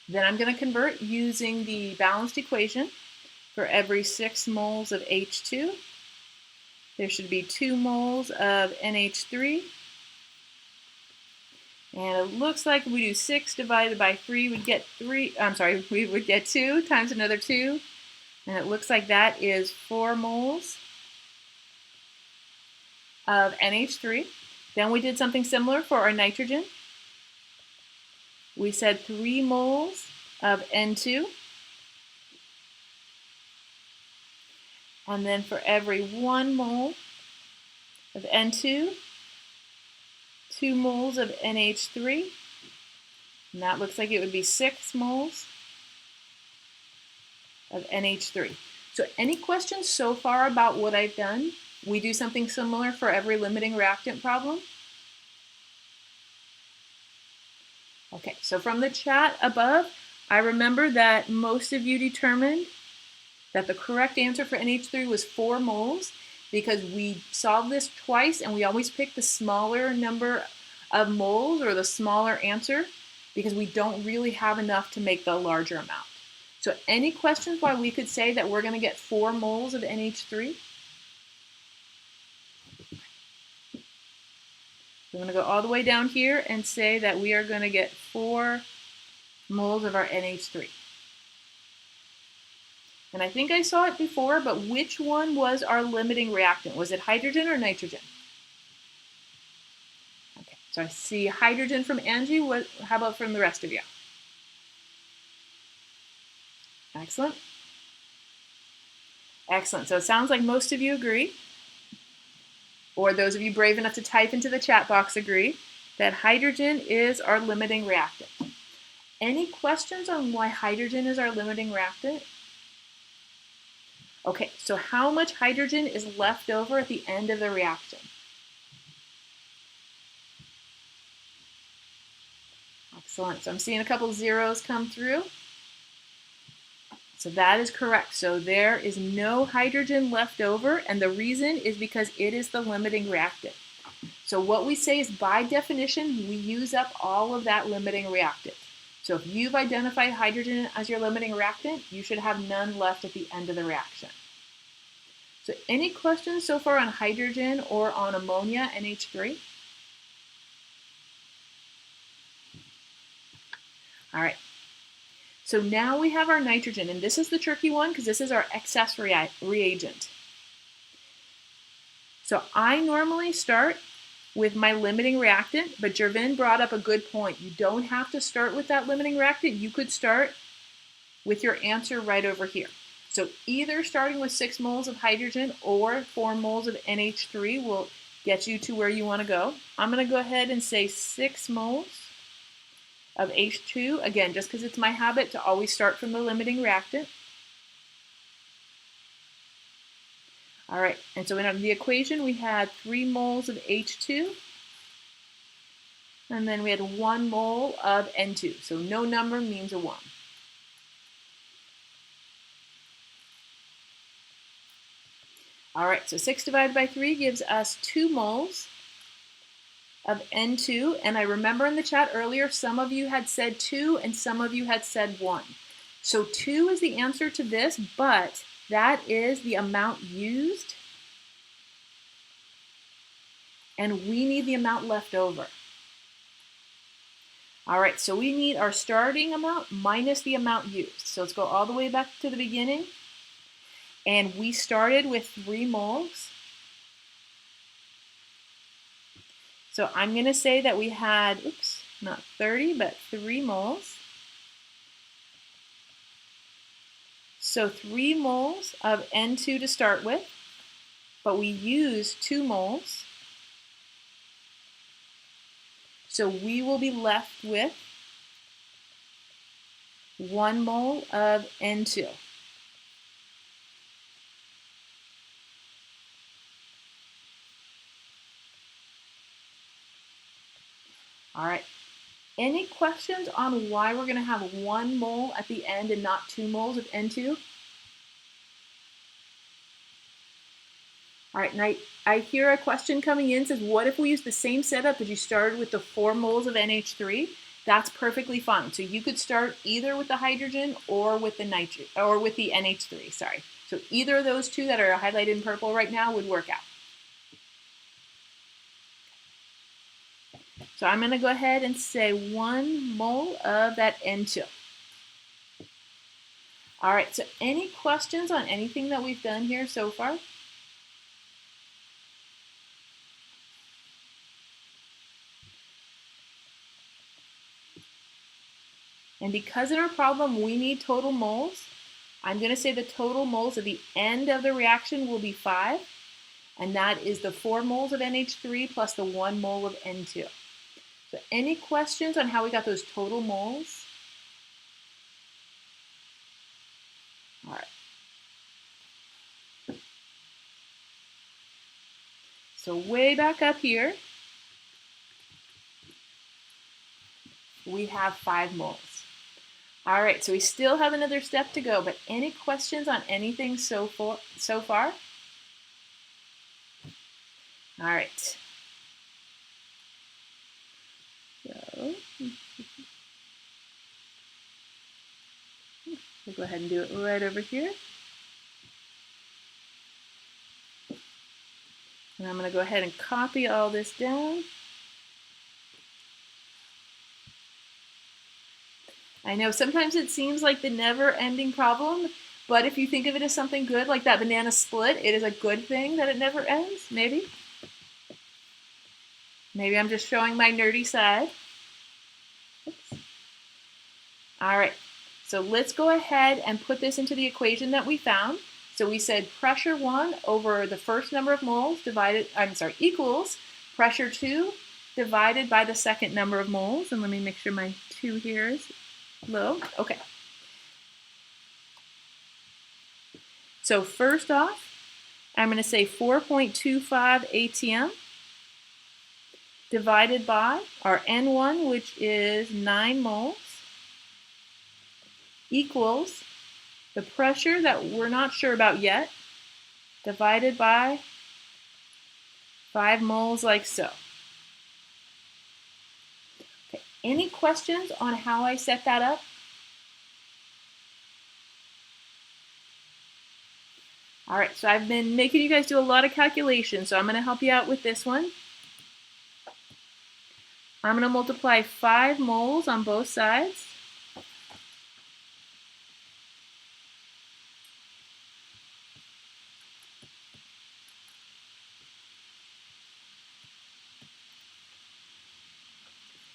[SPEAKER 1] Then I'm going to convert using the balanced equation. For every 6 moles of H2, there should be 2 moles of NH3. And it looks like if we do 6 divided by 3, we'd get 2 times another 2. And it looks like that is 4 moles of NH3. Then we did something similar for our nitrogen. We said 3 moles of N2. And then for every 1 mole of N2, 2 moles of NH3. And that looks like it would be 6 moles of NH3. So any questions so far about what I've done? We do something similar for every limiting reactant problem. Okay, so from the chat above, I remember that most of you determined that the correct answer for NH3 was 4 moles because we solved this twice and we always pick the smaller number of moles or the smaller answer because we don't really have enough to make the larger amount. So any questions why we could say that we're going to get 4 moles of NH3? I'm going to go all the way down here and say that we are going to get 4 moles of our NH3. And I think I saw it before, but which one was our limiting reactant? Was it hydrogen or nitrogen? Okay, so I see hydrogen from Angie. How about from the rest of you? Excellent. Excellent. So it sounds like most of you agree, or those of you brave enough to type into the chat box agree, that hydrogen is our limiting reactant. Any questions on why hydrogen is our limiting reactant? Okay, so how much hydrogen is left over at the end of the reaction? Excellent. So I'm seeing a couple zeros come through. So that is correct. So there is no hydrogen left over, and the reason is because it is the limiting reactant. So what we say is by definition, we use up all of that limiting reactant. So if you've identified hydrogen as your limiting reactant, you should have none left at the end of the reaction. So any questions so far on hydrogen or on ammonia, NH3? All right. So now we have our nitrogen, and this is the tricky one because this is our excess reagent. So I normally start with my limiting reactant, but Jervin brought up a good point. You don't have to start with that limiting reactant. You could start with your answer right over here. So either starting with 6 moles of hydrogen or 4 moles of NH3 will get you to where you want to go. I'm going to go ahead and say 6 moles of H2, again, just because it's my habit to always start from the limiting reactant. All right, and so in the equation we had 3 moles of H2, and then we had 1 mole of N2. So no number means a 1. All right, so 6 divided by 3 gives us 2 moles of N2, and I remember in the chat earlier, some of you had said 2 and some of you had said 1. So 2 is the answer to this, but that is the amount used, and we need the amount left over. All right, so we need our starting amount minus the amount used. So let's go all the way back to the beginning, and we started with 3 moles. So I'm going to say that we had, oops, not 30, but 3 moles. So 3 moles of N2 to start with, but we used 2 moles. So we will be left with 1 mole of N2. All right. Any questions on why we're going to have 1 mole at the end and not 2 moles of N2? All right, and I hear a question coming in, says, what if we use the same setup as you started with the 4 moles of NH3? That's perfectly fine. So you could start either with the hydrogen or with the nitrogen, or with the NH3, sorry. So either of those two that are highlighted in purple right now would work out. So I'm going to go ahead and say 1 mole of that N2. All right, so any questions on anything that we've done here so far? And because in our problem we need total moles, I'm going to say the total moles at the end of the reaction will be 5, and that is the 4 moles of NH3 plus the 1 mole of N2. So any questions on how we got those total moles? All right. So way back up here, we have 5 moles. All right, so we still have another step to go, but any questions on anything so far? All right. So we'll go ahead and do it right over here. And I'm going to go ahead and copy all this down. I know sometimes it seems like the never-ending problem, but if you think of it as something good, like that banana split, it is a good thing that it never ends, maybe. Maybe I'm just showing my nerdy side. Oops. All right, so let's go ahead and put this into the equation that we found. So we said pressure 1 over the first number of moles equals pressure 2 divided by the second number of moles. And let me make sure my 2 here is low. Okay. So first off, I'm going to say 4.25 ATM divided by our N1, which is 9 moles, equals the pressure that we're not sure about yet, divided by 5 moles like so. Okay. Any questions on how I set that up? All right, so I've been making you guys do a lot of calculations, so I'm going to help you out with this one. I'm going to multiply 5 moles on both sides.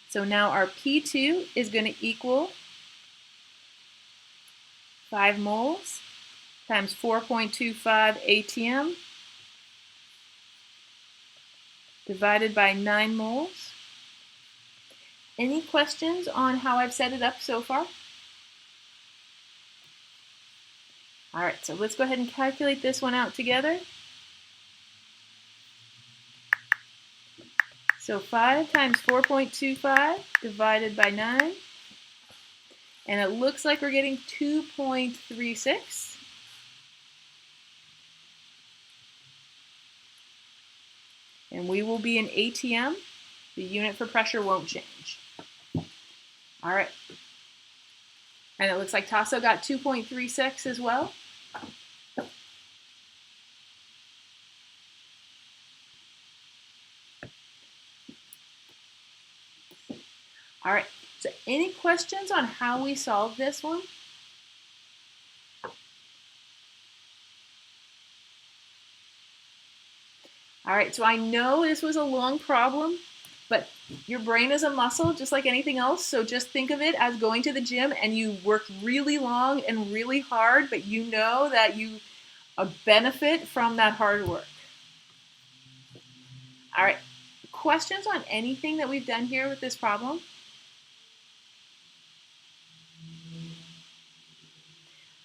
[SPEAKER 1] So now our P2 is going to equal 5 moles times 4.25 ATM divided by 9 moles. Any questions on how I've set it up so far? All right, so let's go ahead and calculate this one out together. So 5 times 4.25 divided by 9. And it looks like we're getting 2.36. And we will be in ATM. The unit for pressure won't change. All right. And it looks like Tasso got 2.36 as well. All right, so any questions on how we solve this one? All right, so I know this was a long problem, but your brain is a muscle just like anything else, so just think of it as going to the gym and you work really long and really hard, but you know that you benefit from that hard work. All right, questions on anything that we've done here with this problem?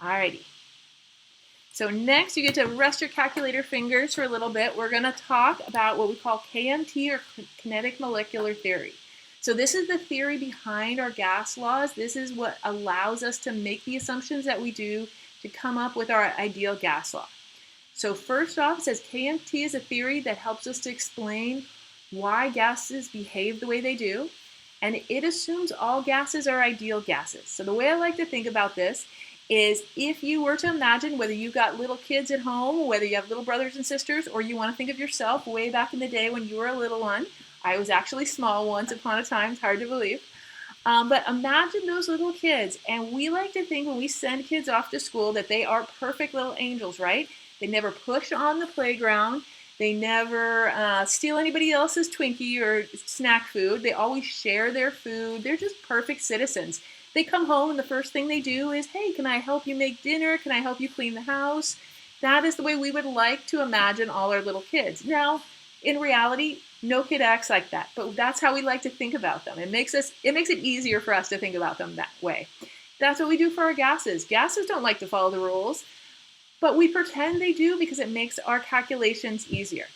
[SPEAKER 1] All righty. So next, you get to rest your calculator fingers for a little bit. We're going to talk about what we call KMT, or kinetic molecular theory. So this is the theory behind our gas laws. This is what allows us to make the assumptions that we do to come up with our ideal gas law. So first off, it says KMT is a theory that helps us to explain why gases behave the way they do, and it assumes all gases are ideal gases. So the way I like to think about this is if you were to imagine whether you got little kids at home, whether you have little brothers and sisters, or you want to think of yourself way back in the day when you were a little one. I was actually small once upon a time, it's hard to believe. But imagine those little kids, and we like to think when we send kids off to school that they are perfect little angels, right? They never push on the playground. They never steal anybody else's Twinkie or snack food. They always share their food. They're just perfect citizens. They come home and the first thing they do is, hey, can I help you make dinner? Can I help you clean the house? That is the way we would like to imagine all our little kids. Now, in reality, no kid acts like that, but that's how we like to think about them. It makes it easier for us to think about them that way. That's what we do for our gases. Gases don't like to follow the rules, but we pretend they do because it makes our calculations easier.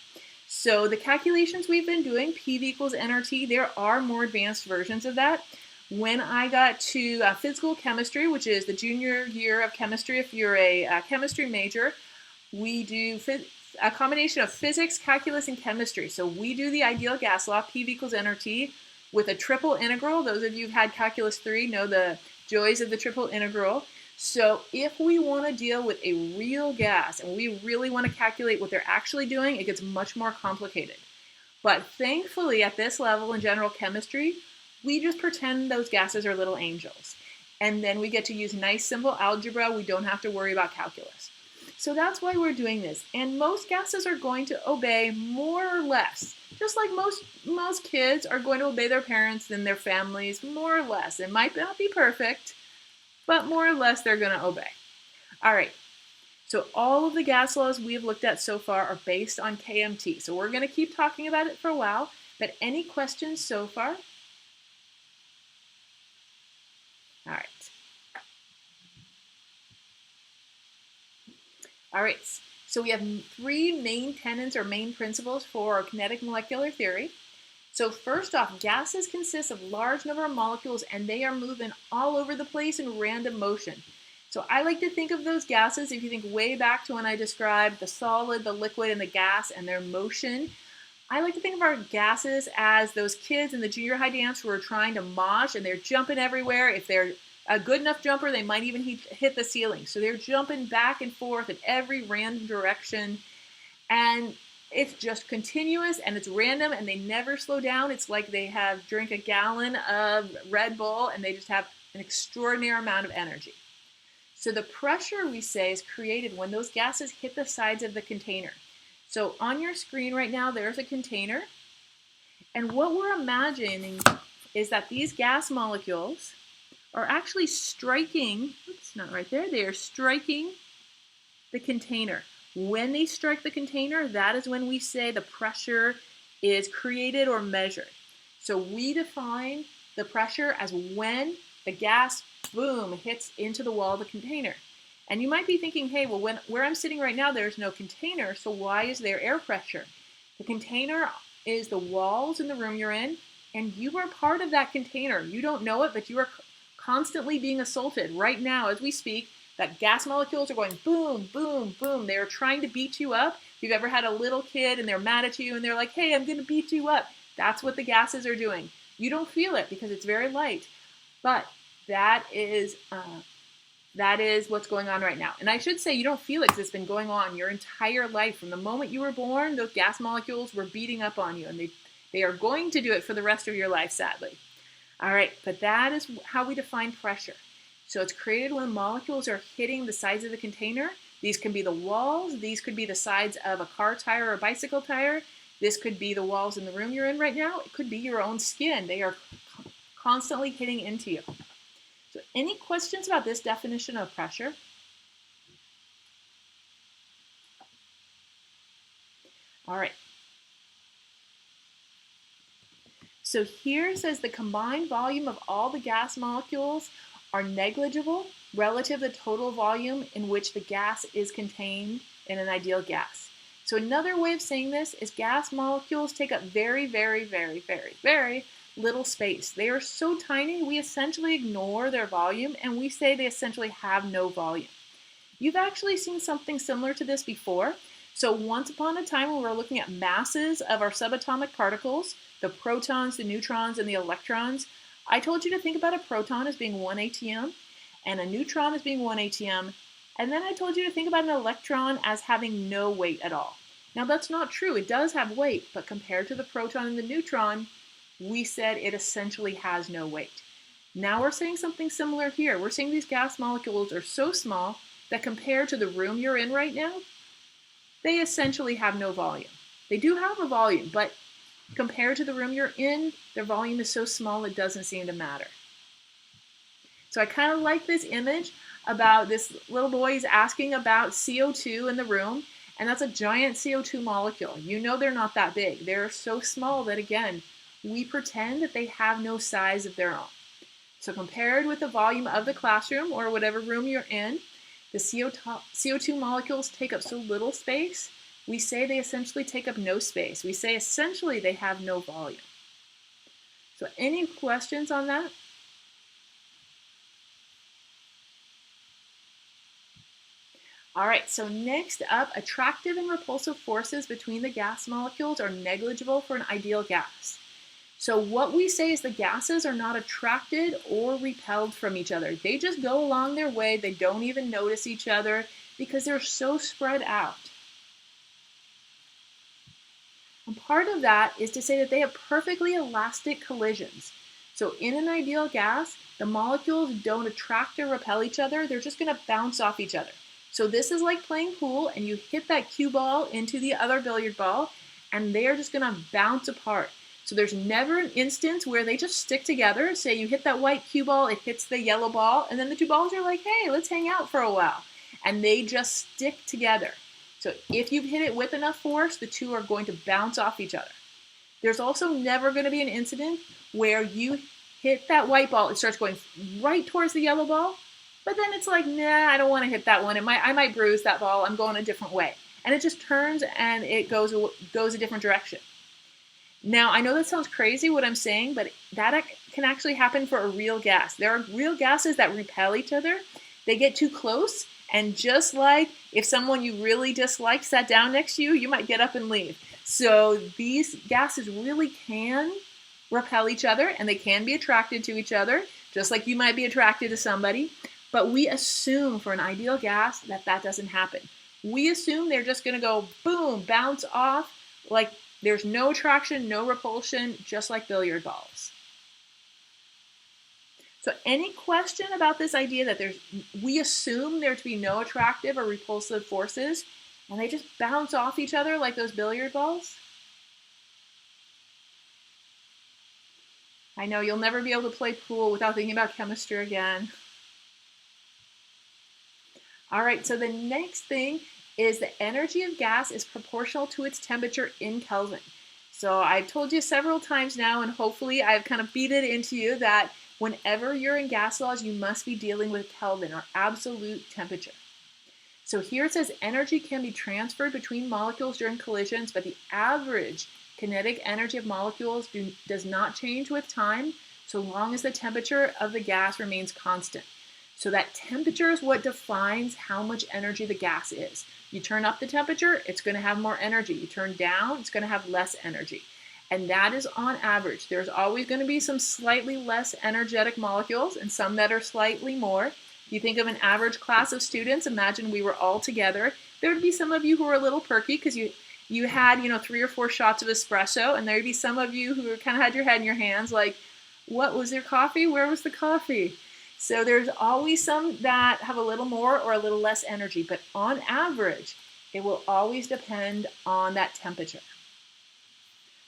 [SPEAKER 1] So the calculations we've been doing, PV equals nRT, there are more advanced versions of that. When I got to physical chemistry, which is the junior year of chemistry, if you're a chemistry major, we do a combination of physics, calculus, and chemistry. So we do the ideal gas law, PV equals nRT, with a triple integral. Those of you who've had calculus 3 know the joys of the triple integral. So if we want to deal with a real gas and we really want to calculate what they're actually doing, it gets much more complicated. But thankfully, at this level in general chemistry, we just pretend those gases are little angels. And then we get to use nice, simple algebra. We don't have to worry about calculus. So that's why we're doing this. And most gases are going to obey more or less. Just like most kids are going to obey their parents and their families, more or less. It might not be perfect, but more or less they're going to obey. All right. So all of the gas laws we've looked at so far are based on KMT. So we're going to keep talking about it for a while. But any questions so far? All right. All right, so we have 3 main tenets or main principles for our kinetic molecular theory. So first off, gases consist of large number of molecules and they are moving all over the place in random motion. So I like to think of those gases, if you think way back to when I described the solid, the liquid, and the gas and their motion, I like to think of our gases as those kids in the junior high dance who are trying to mosh and they're jumping everywhere. If they're a good enough jumper, they might even hit the ceiling. So they're jumping back and forth in every random direction. And it's just continuous and it's random and they never slow down. It's like they have drank a gallon of Red Bull and they just have an extraordinary amount of energy. So the pressure, we say, is created when those gases hit the sides of the container. So on your screen right now, there's a container. And what we're imagining is that these gas molecules are actually striking, oops, not right there, they are striking the container. When they strike the container, that is when we say the pressure is created or measured. So we define the pressure as when the gas, boom, hits into the wall of the container. And you might be thinking, hey, well, where I'm sitting right now, there's no container, so why is there air pressure? The container is the walls in the room you're in, and you are part of that container. You don't know it, but you are constantly being assaulted right now as we speak. That gas molecules are going boom, boom, boom. They are trying to beat you up. If you've ever had a little kid and they're mad at you and they're like, hey, I'm going to beat you up. That's what the gases are doing. You don't feel it because it's very light. But that is what's going on right now. And I should say you don't feel it because it's been going on your entire life. From the moment you were born, those gas molecules were beating up on you. And they are going to do it for the rest of your life, sadly. All right, but that is how we define pressure. So it's created when molecules are hitting the sides of the container. These can be the walls. These could be the sides of a car tire or a bicycle tire. This could be the walls in the room you're in right now. It could be your own skin. They are constantly hitting into you. So any questions about this definition of pressure? All right. So here it says the combined volume of all the gas molecules are negligible relative to the total volume in which the gas is contained in an ideal gas. So another way of saying this is gas molecules take up very, very, very, very, very little space. They are so tiny, we essentially ignore their volume and we say they essentially have no volume. You've actually seen something similar to this before. So once upon a time when we were looking at masses of our subatomic particles, the protons, the neutrons, and the electrons, I told you to think about a proton as being 1 ATM and a neutron as being 1 ATM, and then I told you to think about an electron as having no weight at all. Now that's not true, it does have weight, but compared to the proton and the neutron, we said it essentially has no weight. Now we're saying something similar here. We're saying these gas molecules are so small that compared to the room you're in right now, they essentially have no volume. They do have a volume, but compared to the room you're in, their volume is so small it doesn't seem to matter. So I kind of like this image about this little boy is asking about CO2 in the room, and that's a giant CO2 molecule. You know they're not that big. They're so small that, again, we pretend that they have no size of their own. So compared with the volume of the classroom or whatever room you're in, the CO2 molecules take up so little space, we say they essentially take up no space. We say essentially they have no volume. So any questions on that? All right, so next up, attractive and repulsive forces between the gas molecules are negligible for an ideal gas. So what we say is the gases are not attracted or repelled from each other. They just go along their way. They don't even notice each other because they're so spread out. And part of that is to say that they have perfectly elastic collisions. So in an ideal gas, the molecules don't attract or repel each other. They're just going to bounce off each other. So this is like playing pool and you hit that cue ball into the other billiard ball and they are just going to bounce apart. So there's never an instance where they just stick together. Say you hit that white cue ball, it hits the yellow ball, and then the two balls are like, hey, let's hang out for a while. And they just stick together. So if you've hit it with enough force, the two are going to bounce off each other. There's also never going to be an incident where you hit that white ball, it starts going right towards the yellow ball, but then it's like, nah, I don't want to hit that one. I might bruise that ball. I'm going a different way. And it just turns and it goes a different direction. Now, I know that sounds crazy what I'm saying, but that can actually happen for a real gas. There are real gases that repel each other. They get too close, and just like if someone you really dislike sat down next to you, you might get up and leave. So these gases really can repel each other, and they can be attracted to each other, just like you might be attracted to somebody. But we assume for an ideal gas that that doesn't happen. We assume they're just going to go boom, bounce off, like there's no attraction, no repulsion, just like billiard balls. So any question about this idea that we assume there to be no attractive or repulsive forces and they just bounce off each other like those billiard balls? I know you'll never be able to play pool without thinking about chemistry again. All right, so the next thing is the energy of gas is proportional to its temperature in Kelvin. So I've told you several times now, and hopefully I've kind of beat it into you that whenever you're in gas laws, you must be dealing with Kelvin or absolute temperature. So here it says energy can be transferred between molecules during collisions, but the average kinetic energy of molecules does not change with time so long as the temperature of the gas remains constant. So that temperature is what defines how much energy the gas is. You turn up the temperature, it's going to have more energy. You turn down, it's going to have less energy. And that is on average. There's always going to be some slightly less energetic molecules and some that are slightly more. If you think of an average class of students, imagine we were all together. There would be some of you who were a little perky because you had 3 or 4 shots of espresso, and there would be some of you who kind of had your head in your hands like, what was there coffee? Where was the coffee? So there's always some that have a little more or a little less energy, but on average, it will always depend on that temperature.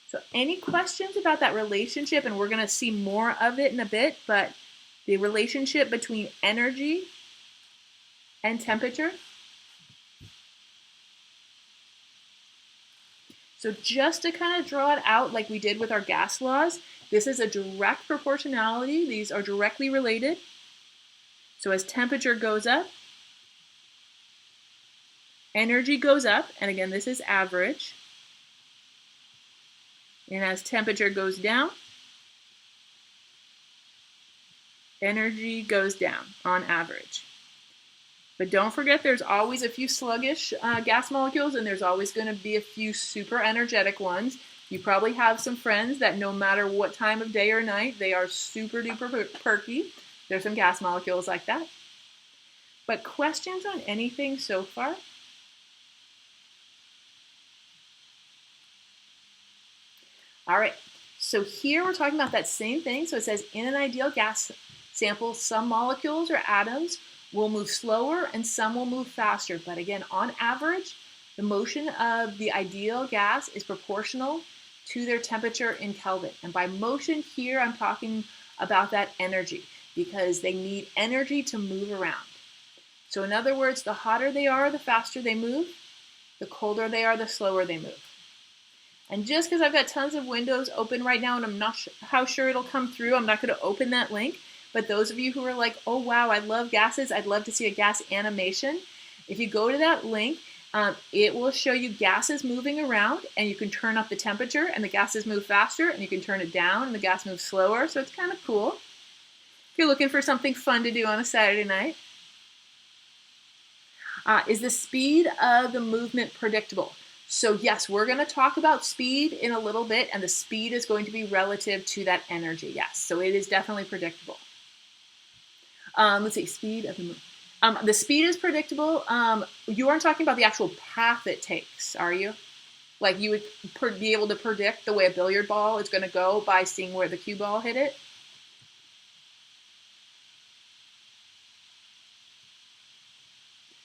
[SPEAKER 1] So any questions about that relationship? And we're going to see more of it in a bit, but the relationship between energy and temperature. So just to kind of draw it out like we did with our gas laws, this is a direct proportionality. These are directly related. So as temperature goes up, energy goes up, and again, this is average. And as temperature goes down, energy goes down on average. But don't forget there's always a few sluggish gas molecules, and there's always going to be a few super energetic ones. You probably have some friends that no matter what time of day or night, they are super duper perky. There's some gas molecules like that. But questions on anything so far? All right, so here we're talking about that same thing. So it says in an ideal gas sample, some molecules or atoms will move slower and some will move faster. But again, on average, the motion of the ideal gas is proportional to their temperature in Kelvin. And by motion here, I'm talking about that energy because they need energy to move around. So in other words, the hotter they are, the faster they move. The colder they are, the slower they move. And just because I've got tons of windows open right now and I'm not how sure it'll come through, I'm not going to open that link. But those of you who are like, oh wow, I love gases, I'd love to see a gas animation. If you go to that link, it will show you gases moving around, and you can turn up the temperature and the gases move faster, and you can turn it down and the gas moves slower. So it's kind of cool if you're looking for something fun to do on a Saturday night. Is the speed of the movement predictable? So yes, we're going to talk about speed in a little bit, and the speed is going to be relative to that energy. Yes, so it is definitely predictable. Let's see, speed of the movement. The speed is predictable. You aren't talking about the actual path it takes, are you? Like you would be able to predict the way a billiard ball is going to go by seeing where the cue ball hit it?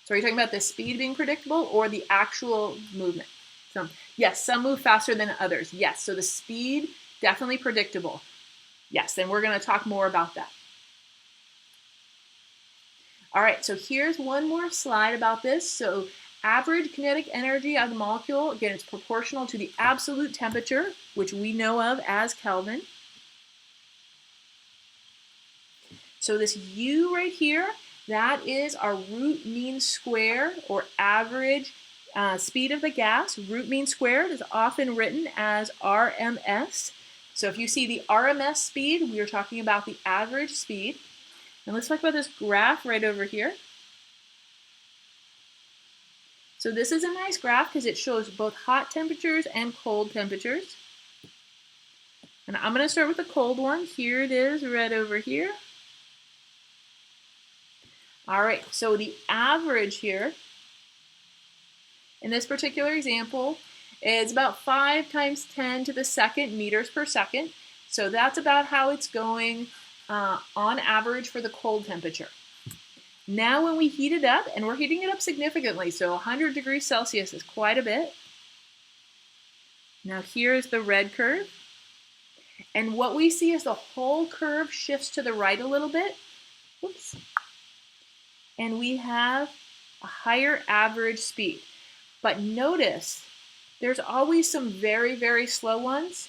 [SPEAKER 1] So are you talking about the speed being predictable or the actual movement? Yes, some move faster than others. Yes, so the speed, definitely predictable. Yes, and we're going to talk more about that. All right, so here's one more slide about this. So average kinetic energy of the molecule, again, it's proportional to the absolute temperature, which we know of as Kelvin. So this U right here, that is our root mean square or average speed of the gas. Root mean squared is often written as RMS. So if you see the RMS speed, we are talking about the average speed. And let's talk about this graph right over here. So this is a nice graph because it shows both hot temperatures and cold temperatures. And I'm going to start with the cold one. Here it is right over here. All right, so the average here in this particular example is about 5 times 10 to the second meters per second. So that's about how it's going on average for the cold temperature. Now when we heat it up, and we're heating it up significantly, so 100 degrees Celsius is quite a bit. Now here's the red curve. And what we see is the whole curve shifts to the right a little bit. Whoops. And we have a higher average speed. But notice, there's always some very, very slow ones,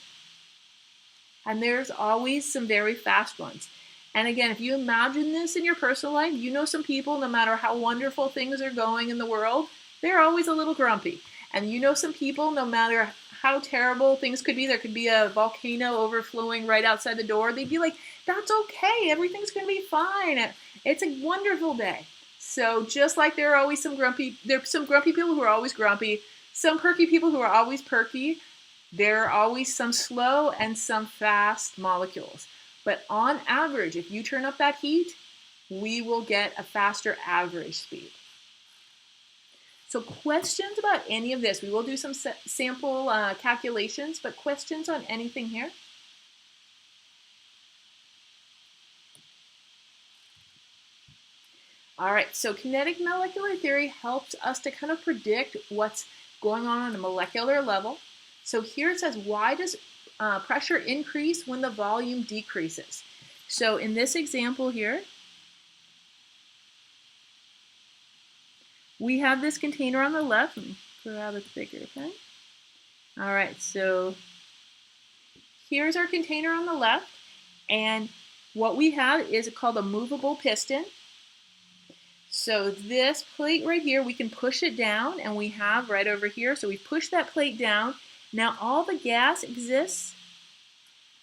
[SPEAKER 1] and there's always some very fast ones. And again, if you imagine this in your personal life, you know some people, no matter how wonderful things are going in the world, they're always a little grumpy. And you know some people, no matter how terrible things could be, there could be a volcano overflowing right outside the door, they'd be like, that's okay, everything's going to be fine. It's a wonderful day. So just like there's some grumpy people who are always grumpy, some perky people who are always perky, there are always some slow and some fast molecules. But on average, if you turn up that heat, we will get a faster average speed. So questions about any of this? We will do some sample calculations, but questions on anything here? All right, so kinetic molecular theory helps us to kind of predict what's going on a molecular level. So here it says, why does pressure increase when the volume decreases? So in this example here, we have this container on the left. Let me grab it bigger, okay? All right, so here's our container on the left, and what we have is called a movable piston. So this plate right here, we can push it down, and we have right over here, so we push that plate down. Now all the gas exists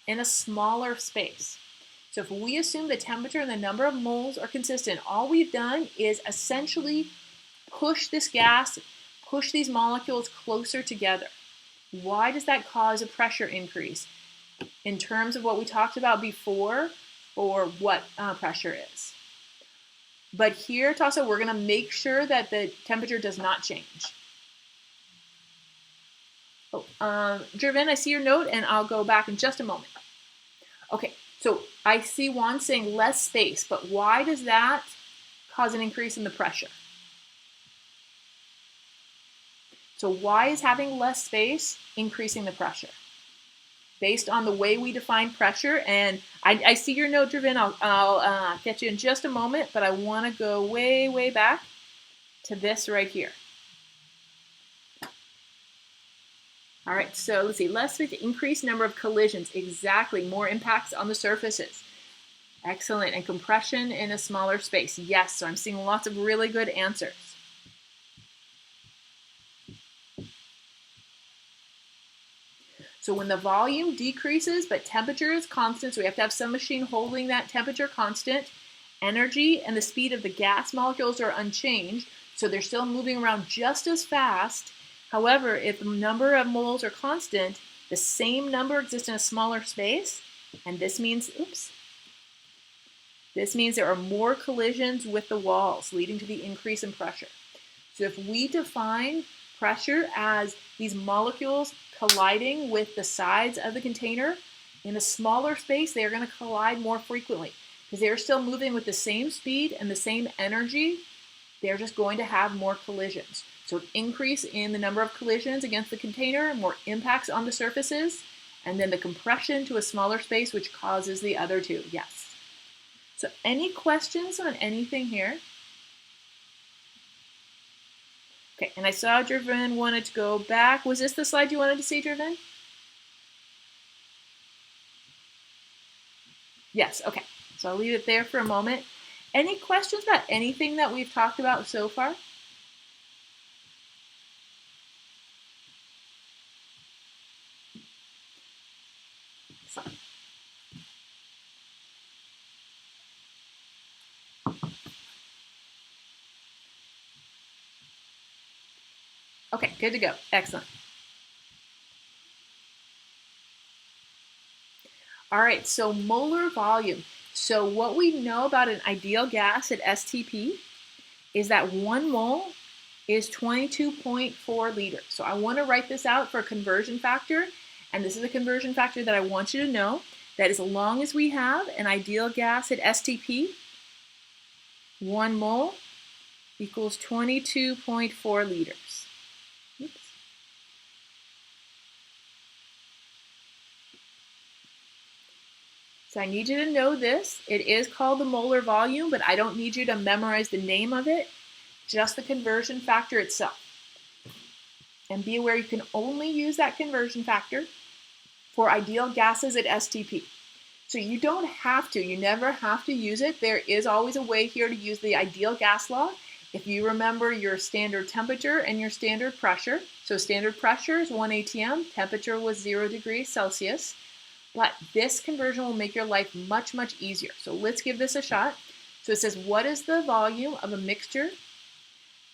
[SPEAKER 1] in a smaller space. So if we assume the temperature and the number of moles are consistent, all we've done is essentially push this gas, push these molecules closer together. Why does that cause a pressure increase? In terms of what we talked about before, or what pressure is. But here, Tassa, we're going to make sure that the temperature does not change. Oh, Jervin, I see your note, and I'll go back in just a moment. Okay, so I see Juan saying less space, but why does that cause an increase in the pressure? So why is having less space increasing the pressure? Based on the way we define pressure, and I see your note, Jervin. I'll get you in just a moment, but I want to go way, way back to this right here. All right, so let's see, less space, increased number of collisions. Exactly, more impacts on the surfaces. Excellent, and compression in a smaller space. Yes, so I'm seeing lots of really good answers. So when the volume decreases, but temperature is constant, so we have to have some machine holding that temperature constant, energy and the speed of the gas molecules are unchanged, so they're still moving around just as fast. However, if the number of moles are constant, the same number exists in a smaller space, and this means, this means there are more collisions with the walls, leading to the increase in pressure. So if we define pressure as these molecules colliding with the sides of the container, in a smaller space, they are going to collide more frequently because they're still moving with the same speed and the same energy. They're just going to have more collisions. So an increase in the number of collisions against the container, more impacts on the surfaces, and then the compression to a smaller space, which causes the other two. Yes. So any questions on anything here? Okay, and I saw Jervin wanted to go back. Was this the slide you wanted to see, Jervin? Yes, okay. So I'll leave it there for a moment. Any questions about anything that we've talked about so far? Okay, good to go. Excellent. All right, so molar volume. So what we know about an ideal gas at STP is that 1 mole is 22.4 liters. So I want to write this out for a conversion factor, and this is a conversion factor that I want you to know, that as long as we have an ideal gas at STP, 1 mole equals 22.4 liters. Oops. So I need you to know this. It is called the molar volume, but I don't need you to memorize the name of it, just the conversion factor itself. And be aware you can only use that conversion factor for ideal gases at STP. So you don't have to, you never have to use it. There is always a way here to use the ideal gas law. If you remember your standard temperature and your standard pressure. So standard pressure is 1 atm, temperature was 0 degrees Celsius. But this conversion will make your life much, much easier. So let's give this a shot. So it says, what is the volume of a mixture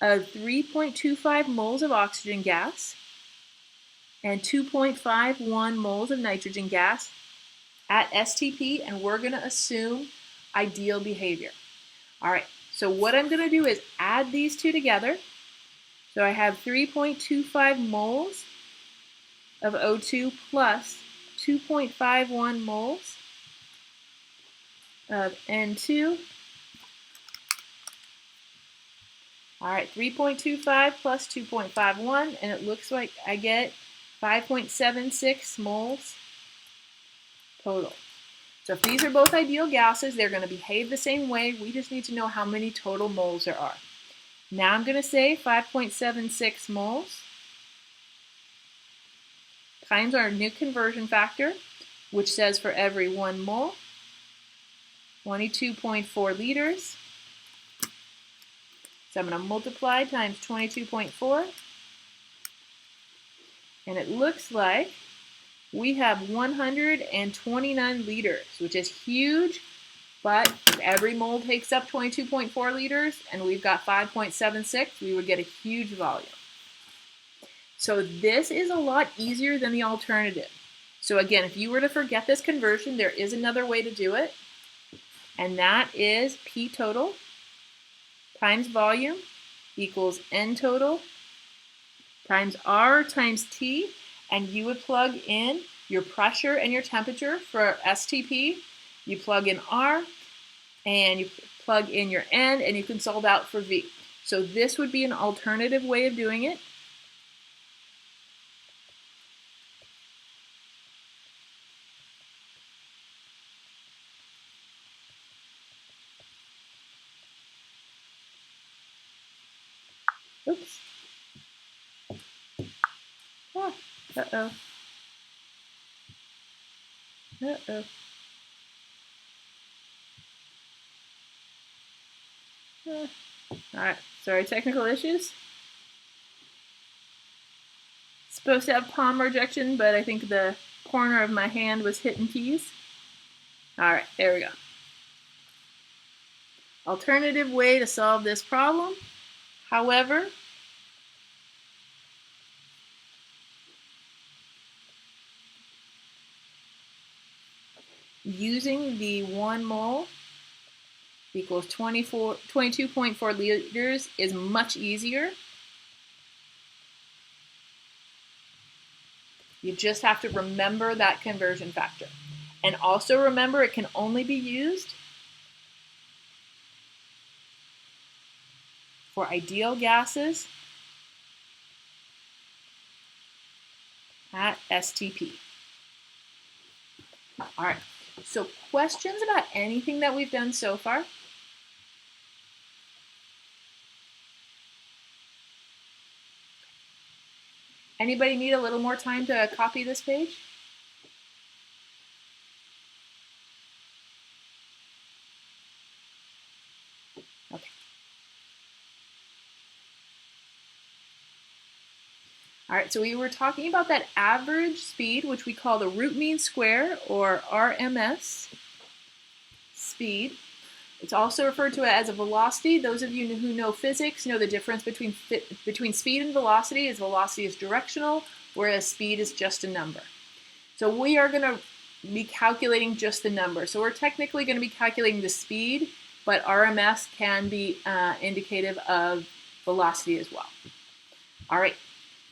[SPEAKER 1] of 3.25 moles of oxygen gas and 2.51 moles of nitrogen gas at STP, and we're going to assume ideal behavior. All right, so what I'm going to do is add these two together. So I have 3.25 moles of O2 plus 2.51 moles of N2. All right, 3.25 plus 2.51, and it looks like I get 5.76 moles total. So if these are both ideal gases, they're going to behave the same way. We just need to know how many total moles there are. Now I'm going to say 5.76 moles times our new conversion factor, which says for every 1 mole, 22.4 liters. So I'm going to multiply times 22.4. And it looks like we have 129 liters, which is huge, but if every mole takes up 22.4 liters and we've got 5.76, we would get a huge volume. So this is a lot easier than the alternative. So again, if you were to forget this conversion, there is another way to do it, and that is P total times volume equals N total times R times T, and you would plug in your pressure and your temperature for STP. You plug in R, and you plug in your N, and you can solve out for V. So this would be an alternative way of doing it. Oops. Ah, uh-oh. Uh-oh. All right, sorry, technical issues. Supposed to have palm rejection, but I think the corner of my hand was hitting keys. All right, there we go. Alternative way to solve this problem. However, using the 1 mole equals 22.4 liters is much easier. You just have to remember that conversion factor. And also remember, it can only be used for ideal gases at STP. All right, so questions about anything that we've done so far? Anybody need a little more time to copy this page? Okay. All right, so we were talking about that average speed, which we call the root mean square, or RMS speed. It's also referred to as a velocity. Those of you who know physics know the difference between speed and velocity is velocity is directional, whereas speed is just a number. So we are going to be calculating just the number. So we're technically going to be calculating the speed, but RMS can be indicative of velocity as well. All right,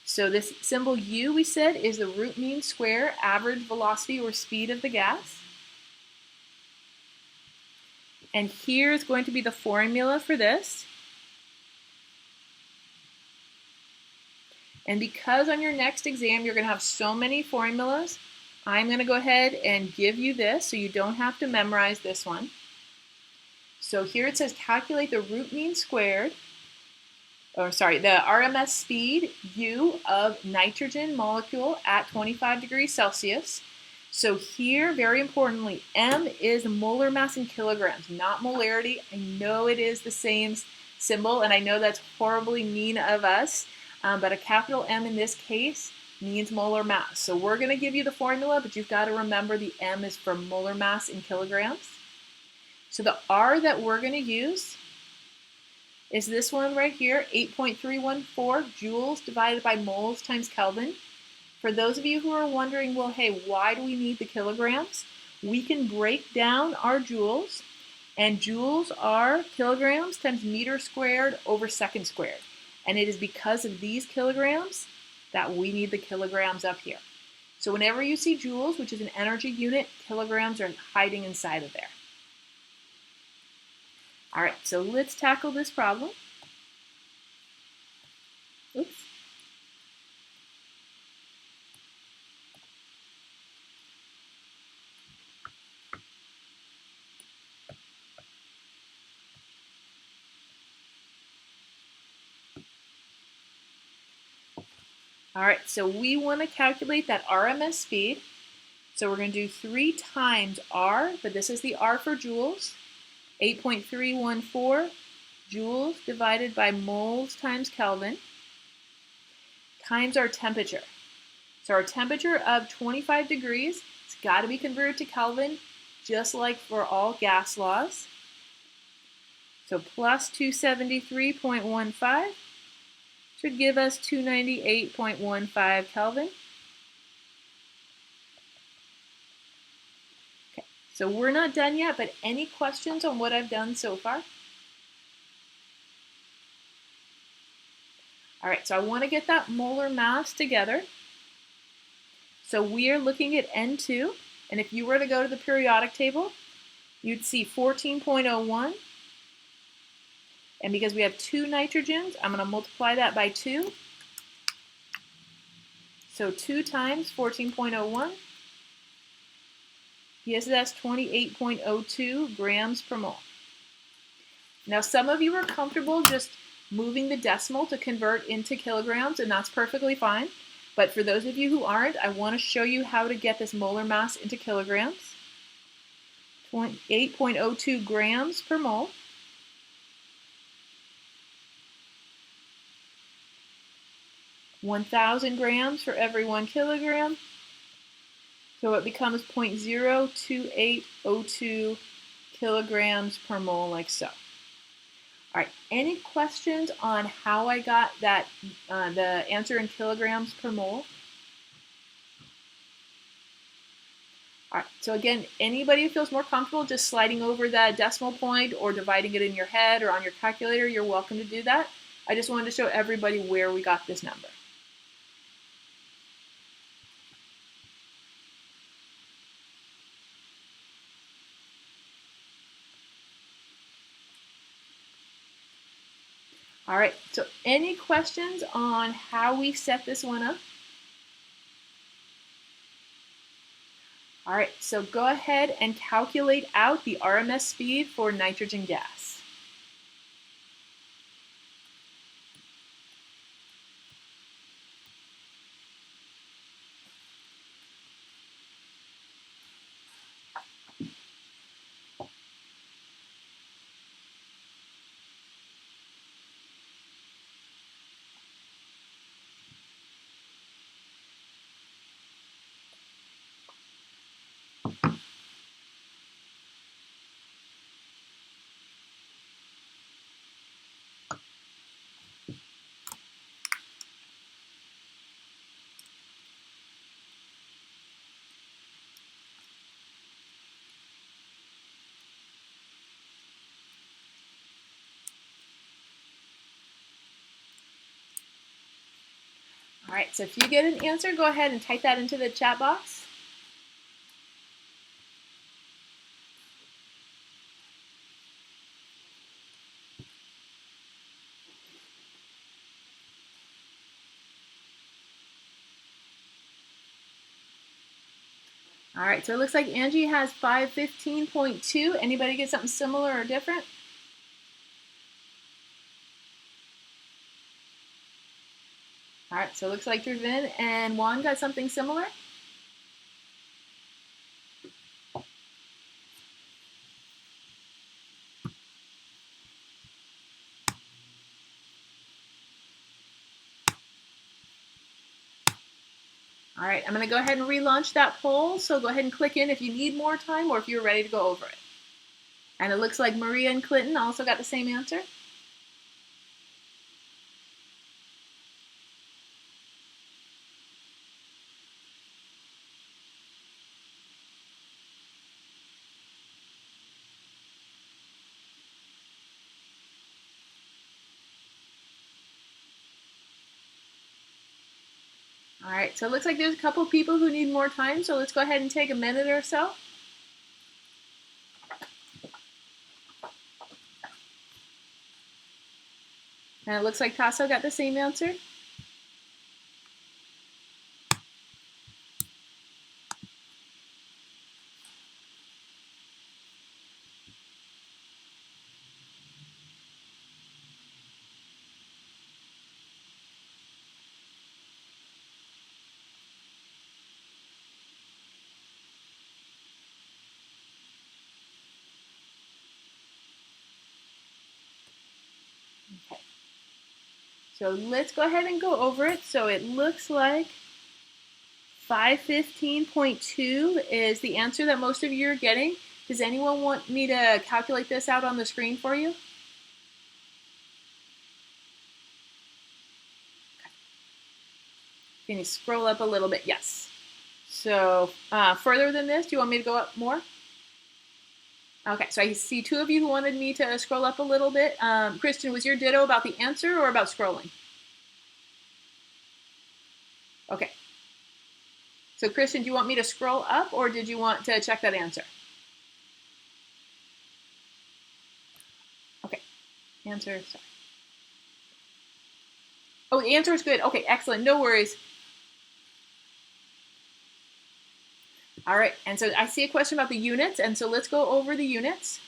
[SPEAKER 1] so this symbol U, we said, is the root mean square average velocity or speed of the gas. And here is going to be the formula for this. And because on your next exam you're going to have so many formulas, I'm going to go ahead and give you this so you don't have to memorize this one. So here it says calculate the root mean squared, the RMS speed U of nitrogen molecule at 25 degrees Celsius. So here, very importantly, M is molar mass in kilograms, not molarity. I know it is the same symbol, and I know that's horribly mean of us, but a capital M in this case means molar mass. So we're going to give you the formula, but you've got to remember the M is for molar mass in kilograms. So the R that we're going to use is this one right here, 8.314 joules divided by moles times Kelvin. For those of you who are wondering, well, hey, why do we need the kilograms? We can break down our joules, and joules are kilograms times meter squared over second squared. And it is because of these kilograms that we need the kilograms up here. So whenever you see joules, which is an energy unit, kilograms are hiding inside of there. All right, so let's tackle this problem. Oops. All right, so we want to calculate that RMS speed. So we're going to do 3 times R, but this is the R for joules, 8.314 joules divided by moles times Kelvin, times our temperature. So our temperature of 25 degrees, it's got to be converted to Kelvin, just like for all gas laws. So plus 273.15 should give us 298.15 Kelvin. Okay, so we're not done yet, but any questions on what I've done so far? All right, so I want to get that molar mass together. So we are looking at N2, and if you were to go to the periodic table, you'd see 14.01. And because we have 2 nitrogens, I'm going to multiply that by 2. So 2 times 14.01 gives us 28.02 grams per mole. Now some of you are comfortable just moving the decimal to convert into kilograms, and that's perfectly fine. But for those of you who aren't, I want to show you how to get this molar mass into kilograms. 28.02 grams per mole. 1,000 grams for every 1 kilogram. So it becomes 0.02802 kilograms per mole, like so. All right, any questions on how I got that, the answer in kilograms per mole? All right, so again, anybody who feels more comfortable just sliding over that decimal point or dividing it in your head or on your calculator, you're welcome to do that. I just wanted to show everybody where we got this number. All right, so any questions on how we set this one up? All right, so go ahead and calculate out the RMS speed for nitrogen gas. All right, so if you get an answer, go ahead and type that into the chat box. All right, so it looks like Angie has 515.2. Anybody get something similar or different? All right, so it looks like Drivin and Juan got something similar. All right, I'm going to go ahead and relaunch that poll, so go ahead and click in if you need more time or if you're ready to go over it. And it looks like Maria and Clinton also got the same answer. All right, so it looks like there's a couple people who need more time, so let's go ahead and take a minute or so. And it looks like Tasso got the same answer. Okay. So let's go ahead and go over it. So it looks like 515.2 is the answer that most of you are getting. Does anyone want me to calculate this out on the screen for you? Can you scroll up a little bit? Yes. So further than this, do you want me to go up more? Okay, so I see two of you who wanted me to scroll up a little bit. Kristen, was your ditto about the answer or about scrolling? Okay. So Kristen, do you want me to scroll up or did you want to check that answer? Okay, answer, sorry. Oh, the answer is good. Okay, excellent, no worries. All right, and so I see a question about the units, and so let's go over the units.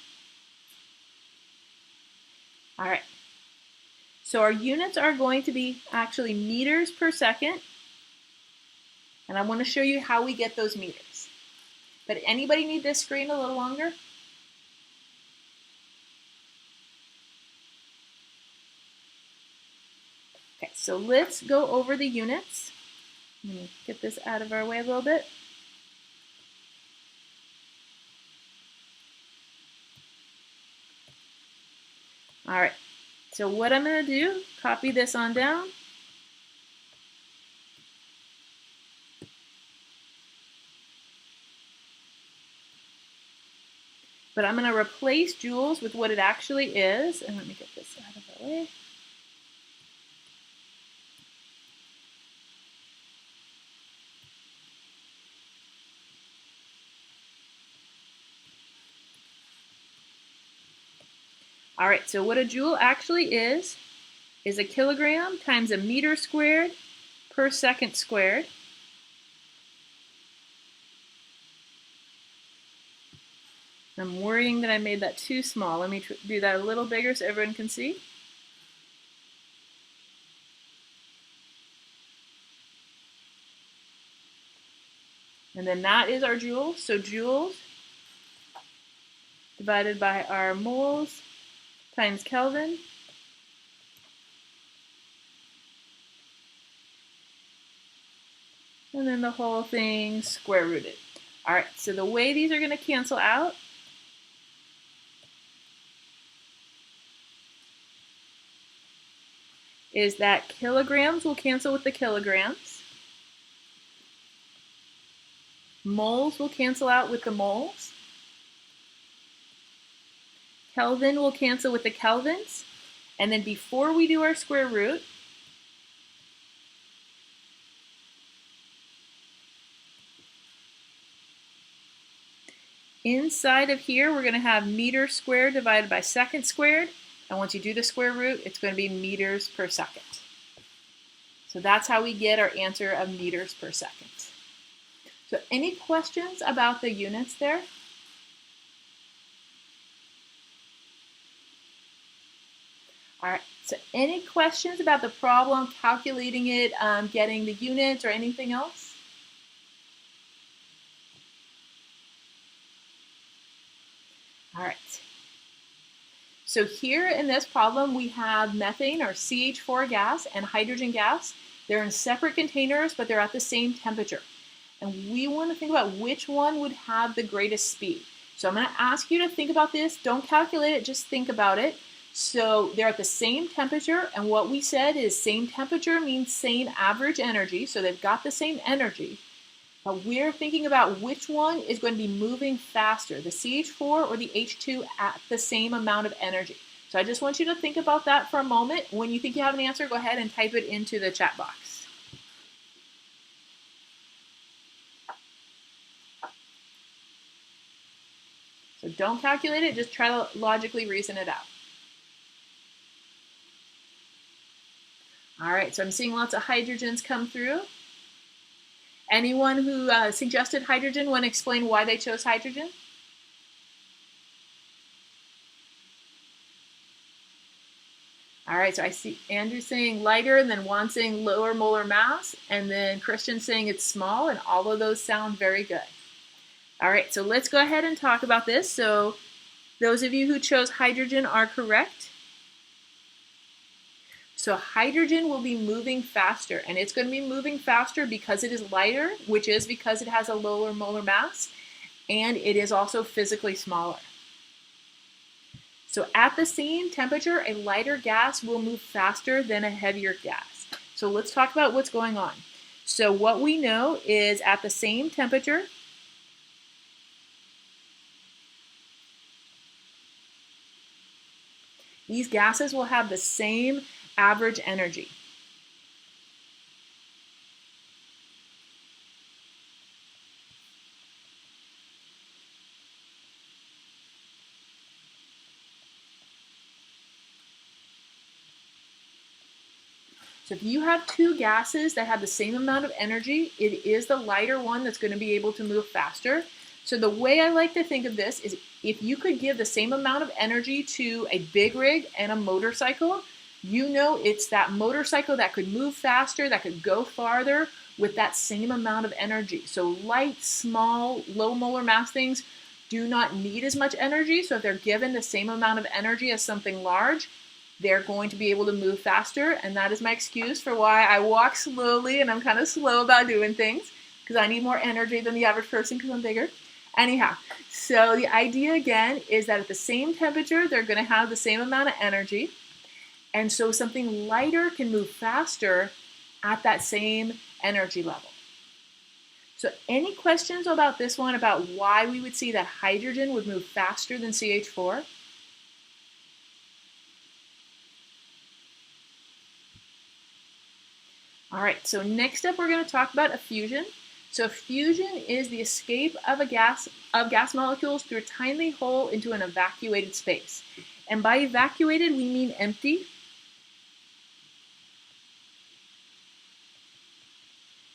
[SPEAKER 1] All right, so our units are going to be actually meters per second, and I want to show you how we get those meters. But anybody need this screen a little longer? Okay, so let's go over the units. Let me get this out of our way a little bit. All right, so what I'm going to do, copy this on down. But I'm going to replace joules with what it actually is. And let me get this out of the way. All right, so what a joule actually is a kilogram times a meter squared per second squared. I'm worrying that I made that too small. Let me do that a little bigger so everyone can see. And then that is our joules. So joules divided by our moles times Kelvin. And then the whole thing square rooted. All right, so the way these are going to cancel out is that kilograms will cancel with the kilograms. Moles will cancel out with the moles. Kelvin will cancel with the kelvins. And then before we do our square root, inside of here, we're going to have meter squared divided by second squared. And once you do the square root, it's going to be meters per second. So that's how we get our answer of meters per second. So any questions about the units there? All right, so any questions about the problem, calculating it, getting the units, or anything else? All right. So here in this problem, we have methane or CH4 gas and hydrogen gas. They're in separate containers, but they're at the same temperature. And we want to think about which one would have the greatest speed. So I'm going to ask you to think about this. Don't calculate it, just think about it. So they're at the same temperature, and what we said is same temperature means same average energy, so they've got the same energy. But we're thinking about which one is going to be moving faster, the CH4 or the H2 at the same amount of energy. So I just want you to think about that for a moment. When you think you have an answer, go ahead and type it into the chat box. So don't calculate it, just try to logically reason it out. All right, so I'm seeing lots of hydrogens come through. Anyone who suggested hydrogen want to explain why they chose hydrogen? All right, so I see Andrew saying lighter, and then Juan saying lower molar mass, and then Christian saying it's small, and all of those sound very good. All right, so let's go ahead and talk about this. So those of you who chose hydrogen are correct. So hydrogen will be moving faster, and it's going to be moving faster because it is lighter, which is because it has a lower molar mass, and it is also physically smaller. So at the same temperature, a lighter gas will move faster than a heavier gas. So let's talk about what's going on. So what we know is at the same temperature, these gases will have the same average energy. So if you have two gases that have the same amount of energy, it is the lighter one that's going to be able to move faster. So the way I like to think of this is if you could give the same amount of energy to a big rig and a motorcycle, you know it's that motorcycle that could move faster, that could go farther with that same amount of energy. So light, small, low molar mass things do not need as much energy. So if they're given the same amount of energy as something large, they're going to be able to move faster, and that is my excuse for why I walk slowly and I'm kind of slow about doing things, because I need more energy than the average person because I'm bigger. Anyhow, so the idea again is that at the same temperature, they're going to have the same amount of energy, and so something lighter can move faster at that same energy level. So any questions about this one, about why we would see that hydrogen would move faster than CH4? All right, so next up we're going to talk about a fusion. So fusion is the escape of gas molecules through a tiny hole into an evacuated space. And by evacuated, we mean empty.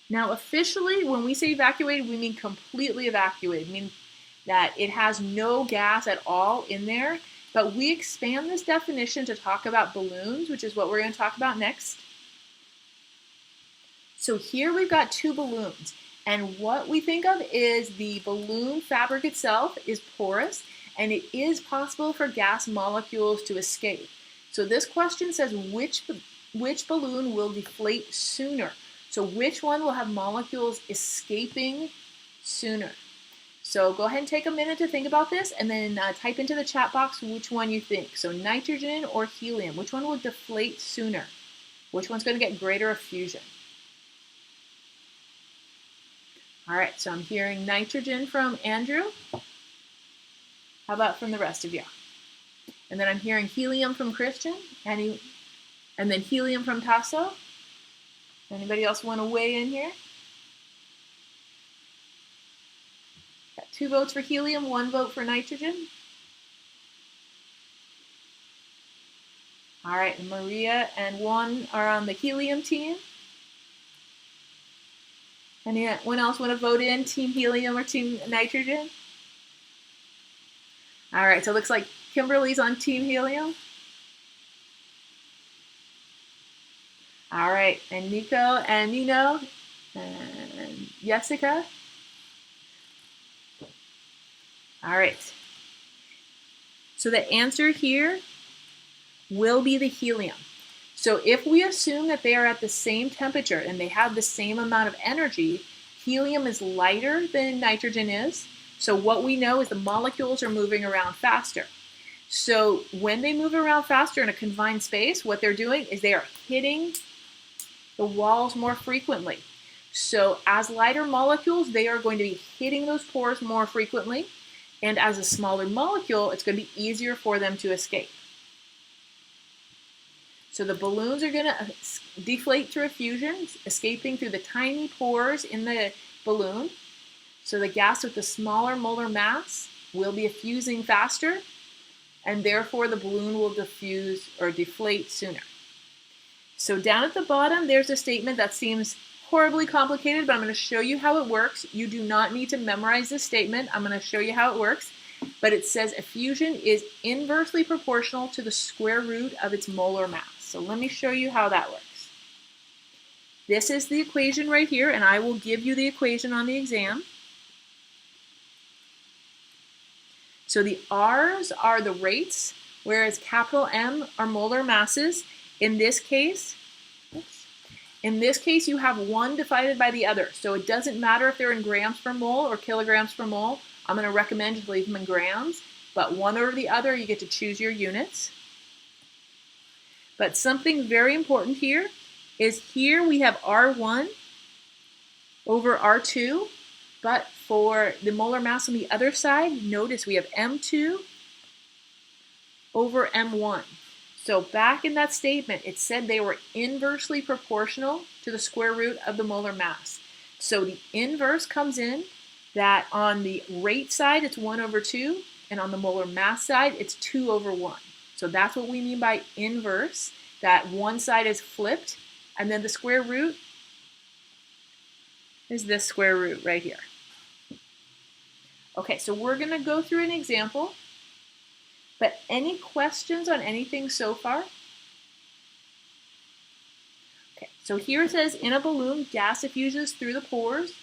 [SPEAKER 1] Now officially, when we say evacuated, we mean completely evacuated, meaning that it has no gas at all in there. But we expand this definition to talk about balloons, which is what we're going to talk about next. So here we've got two balloons, and what we think of is the balloon fabric itself is porous, and it is possible for gas molecules to escape. So this question says which balloon will deflate sooner? So which one will have molecules escaping sooner? So go ahead and take a minute to think about this, and then type into the chat box which one you think. So nitrogen or helium, which one will deflate sooner? Which one's going to get greater effusion? All right, so I'm hearing nitrogen from Andrew. How about from the rest of you? And then I'm hearing helium from Christian, and then helium from Tasso. Anybody else want to weigh in here? Got 2 votes for helium, 1 vote for nitrogen. All right, Maria and Juan are on the helium team. Anyone else want to vote in team helium or team nitrogen? All right, so it looks like Kimberly's on team helium. All right, and Nico and Nino and Jessica. All right. So the answer here will be the helium. So if we assume that they are at the same temperature and they have the same amount of energy, helium is lighter than nitrogen is. So what we know is the molecules are moving around faster. So when they move around faster in a confined space, what they're doing is they are hitting the walls more frequently. So as lighter molecules, they are going to be hitting those pores more frequently. And as a smaller molecule, it's going to be easier for them to escape. So the balloons are going to deflate through effusion, escaping through the tiny pores in the balloon. So the gas with the smaller molar mass will be effusing faster, and therefore the balloon will diffuse or deflate sooner. So down at the bottom, there's a statement that seems horribly complicated, but I'm going to show you how it works. You do not need to memorize this statement. I'm going to show you how it works. But it says effusion is inversely proportional to the square root of its molar mass. So let me show you how that works. This is the equation right here, and I will give you the equation on the exam. So the R's are the rates, whereas capital M are molar masses, In this case, you have one divided by the other. So it doesn't matter if they're in grams per mole or kilograms per mole. I'm going to recommend you leave them in grams, but one or the other, you get to choose your units. But something very important here is here we have R1 over R2, but for the molar mass on the other side, notice we have M2 over M1. So back in that statement, it said they were inversely proportional to the square root of the molar mass. So the inverse comes in that on the rate side, it's 1 over 2, and on the molar mass side, it's 2 over 1. So that's what we mean by inverse, that one side is flipped, and then the square root is this square root right here. Okay, so we're going to go through an example. But any questions on anything so far? Okay, so here it says, in a balloon, gas effuses through the pores.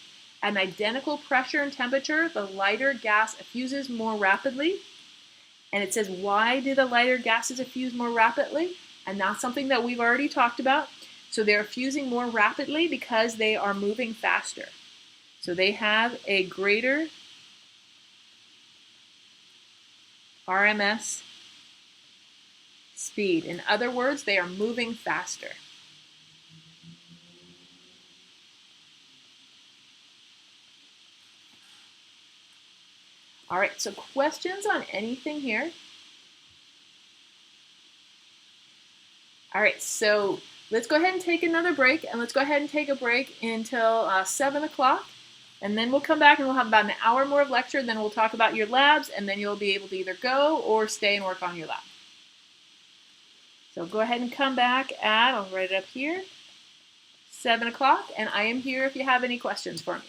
[SPEAKER 1] At an identical pressure and temperature, the lighter gas effuses more rapidly. And it says, why do the lighter gases effuse more rapidly? And that's something that we've already talked about. So they're effusing more rapidly because they are moving faster. So they have a greater RMS speed. In other words, they are moving faster. All right, so questions on anything here? All right, so let's go ahead and take another break, and let's go ahead and take a break until 7 o'clock. And then we'll come back and we'll have about an hour more of lecture, then we'll talk about your labs, and then you'll be able to either go or stay and work on your lab. So go ahead and come back at, I'll write it up here, 7 o'clock, and I am here if you have any questions for me.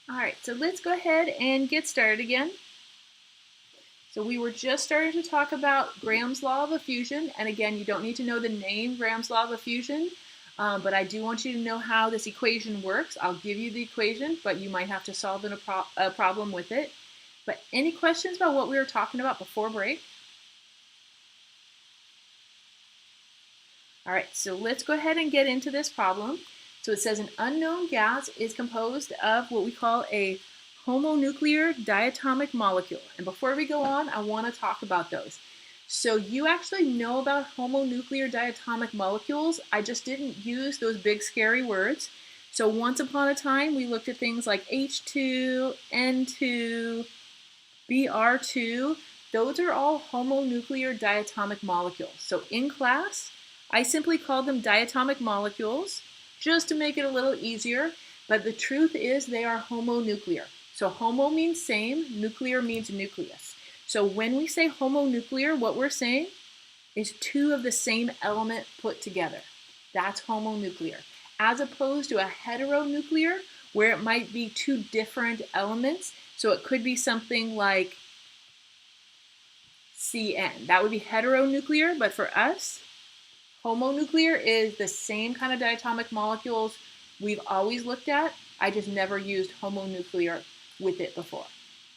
[SPEAKER 1] All right, so let's go ahead and get started again. So we were just starting to talk about Graham's law of diffusion, and again, you don't need to know the name Graham's law of diffusion, but I do want you to know how this equation works. I'll give you the equation, but you might have to solve a problem with it. But any questions about what we were talking about before break? All right, so let's go ahead and get into this problem. So it says an unknown gas is composed of what we call a homonuclear diatomic molecule. And before we go on, I want to talk about those. So you actually know about homonuclear diatomic molecules. I just didn't use those big scary words. So once upon a time, we looked at things like H2, N2, Br2. Those are all homonuclear diatomic molecules. So in class, I simply call them diatomic molecules just to make it a little easier. But the truth is they are homonuclear. So homo means same, nuclear means nucleus. So when we say homonuclear, what we're saying is two of the same element put together. That's homonuclear. As opposed to a heteronuclear, where it might be two different elements. So it could be something like CN. That would be heteronuclear, but for us, homonuclear is the same kind of diatomic molecules we've always looked at. I just never used homonuclear with it before.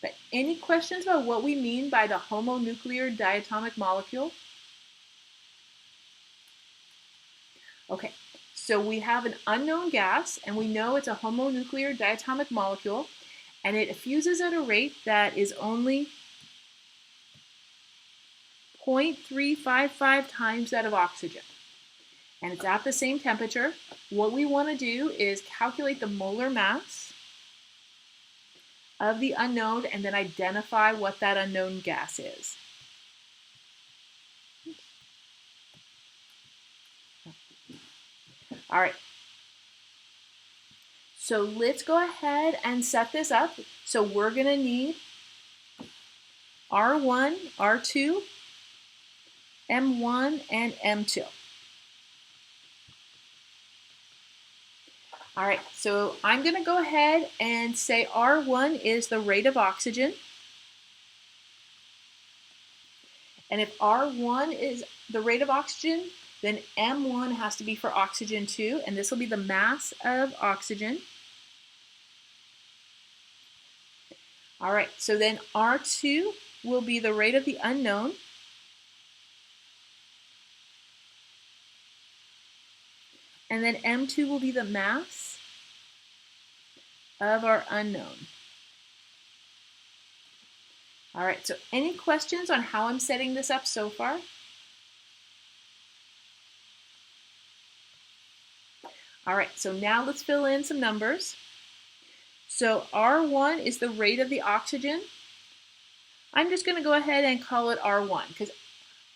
[SPEAKER 1] But any questions about what we mean by the homonuclear diatomic molecule? Okay, so we have an unknown gas, and we know it's a homonuclear diatomic molecule, and it effuses at a rate that is only 0.355 times that of oxygen. And it's at the same temperature. What we want to do is calculate the molar mass of the unknown and then identify what that unknown gas is. All right. So let's go ahead and set this up. So we're going to need R1, R2, M1, and M2. All right, so I'm going to go ahead and say R1 is the rate of oxygen. And if R1 is the rate of oxygen, then M1 has to be for oxygen too, and this will be the mass of oxygen. All right, so then R2 will be the rate of the unknown. And then M2 will be the mass of our unknown. All right, so any questions on how I'm setting this up so far? All right, so now let's fill in some numbers. So R1 is the rate of the oxygen. I'm just going to go ahead and call it R1 because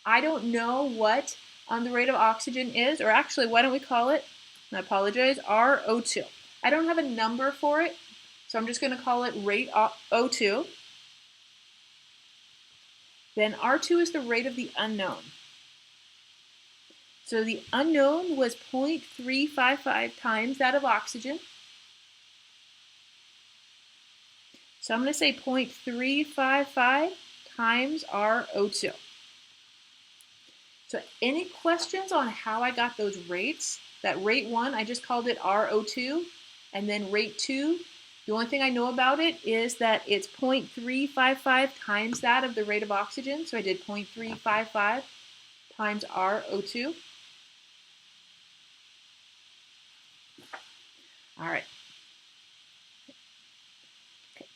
[SPEAKER 1] I don't know what the rate of oxygen is, or actually, why don't we call it, I apologize, RO2. I don't have a number for it, so I'm just going to call it rate O2. Then R2 is the rate of the unknown. So the unknown was 0.355 times that of oxygen. So I'm going to say 0.355 times RO2. So any questions on how I got those rates? That rate 1, I just called it RO2. And then rate 2, the only thing I know about it is that it's 0.355 times that of the rate of oxygen. So I did 0.355 times RO2. All right. Okay.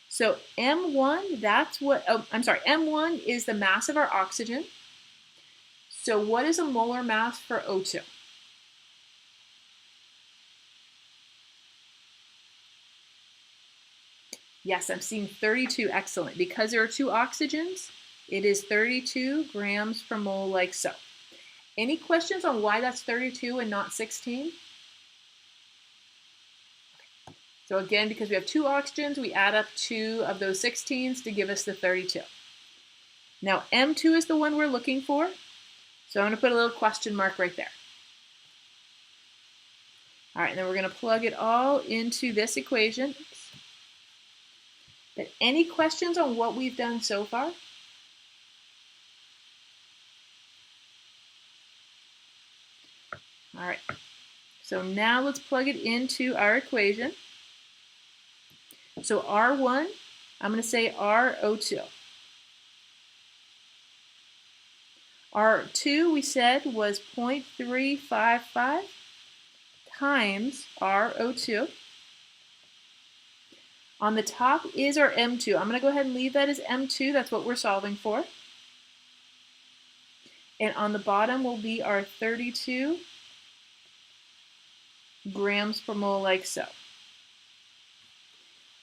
[SPEAKER 1] So M1, that's what, M1 is the mass of our oxygen. So what is a molar mass for O2? Yes, I'm seeing 32, excellent. Because there are 2 oxygens, it is 32 grams per mole like so. Any questions on why that's 32 and not 16? Okay. So again, because we have 2 oxygens, we add up 2 of those 16s to give us the 32. Now M2 is the one we're looking for, so I'm going to put a little question mark right there. All right, and then we're going to plug it all into this equation. But any questions on what we've done so far? All right, so now let's plug it into our equation. So R1, I'm going to say RO2. R2 we said was 0.355 times RO2. On the top is our M2. I'm going to go ahead and leave that as M2. That's what we're solving for. And on the bottom will be our 32 grams per mole like so.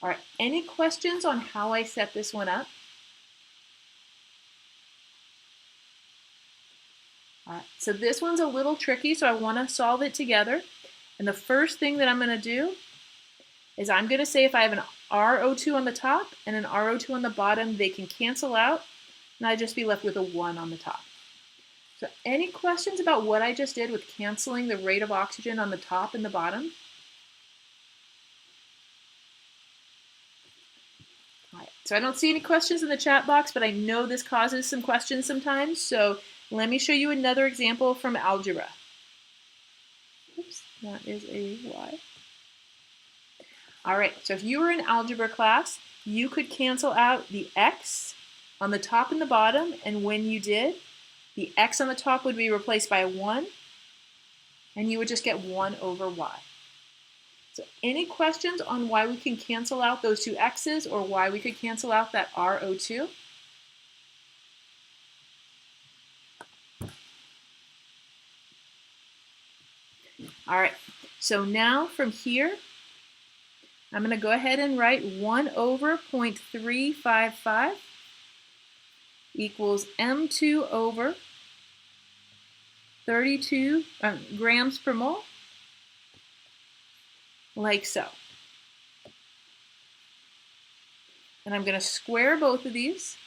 [SPEAKER 1] All right, any questions on how I set this one up? All right, so this one's a little tricky, so I want to solve it together. And the first thing that I'm going to do is I'm going to say if I have an RO2 on the top and an RO2 on the bottom, they can cancel out, and I'd just be left with a 1 on the top. So any questions about what I just did with canceling the rate of oxygen on the top and the bottom? All right, so I don't see any questions in the chat box, but I know this causes some questions sometimes, so let me show you another example from algebra. Oops, that is a Y. All right, so if you were in algebra class, you could cancel out the X on the top and the bottom, and when you did, the X on the top would be replaced by a 1, and you would just get 1 over Y. So any questions on why we can cancel out those 2 X's or why we could cancel out that RO2? All right, so now from here, I'm going to go ahead and write 1 over 0.355 equals M2 over 32 grams per mole, like so. And I'm going to square both of these.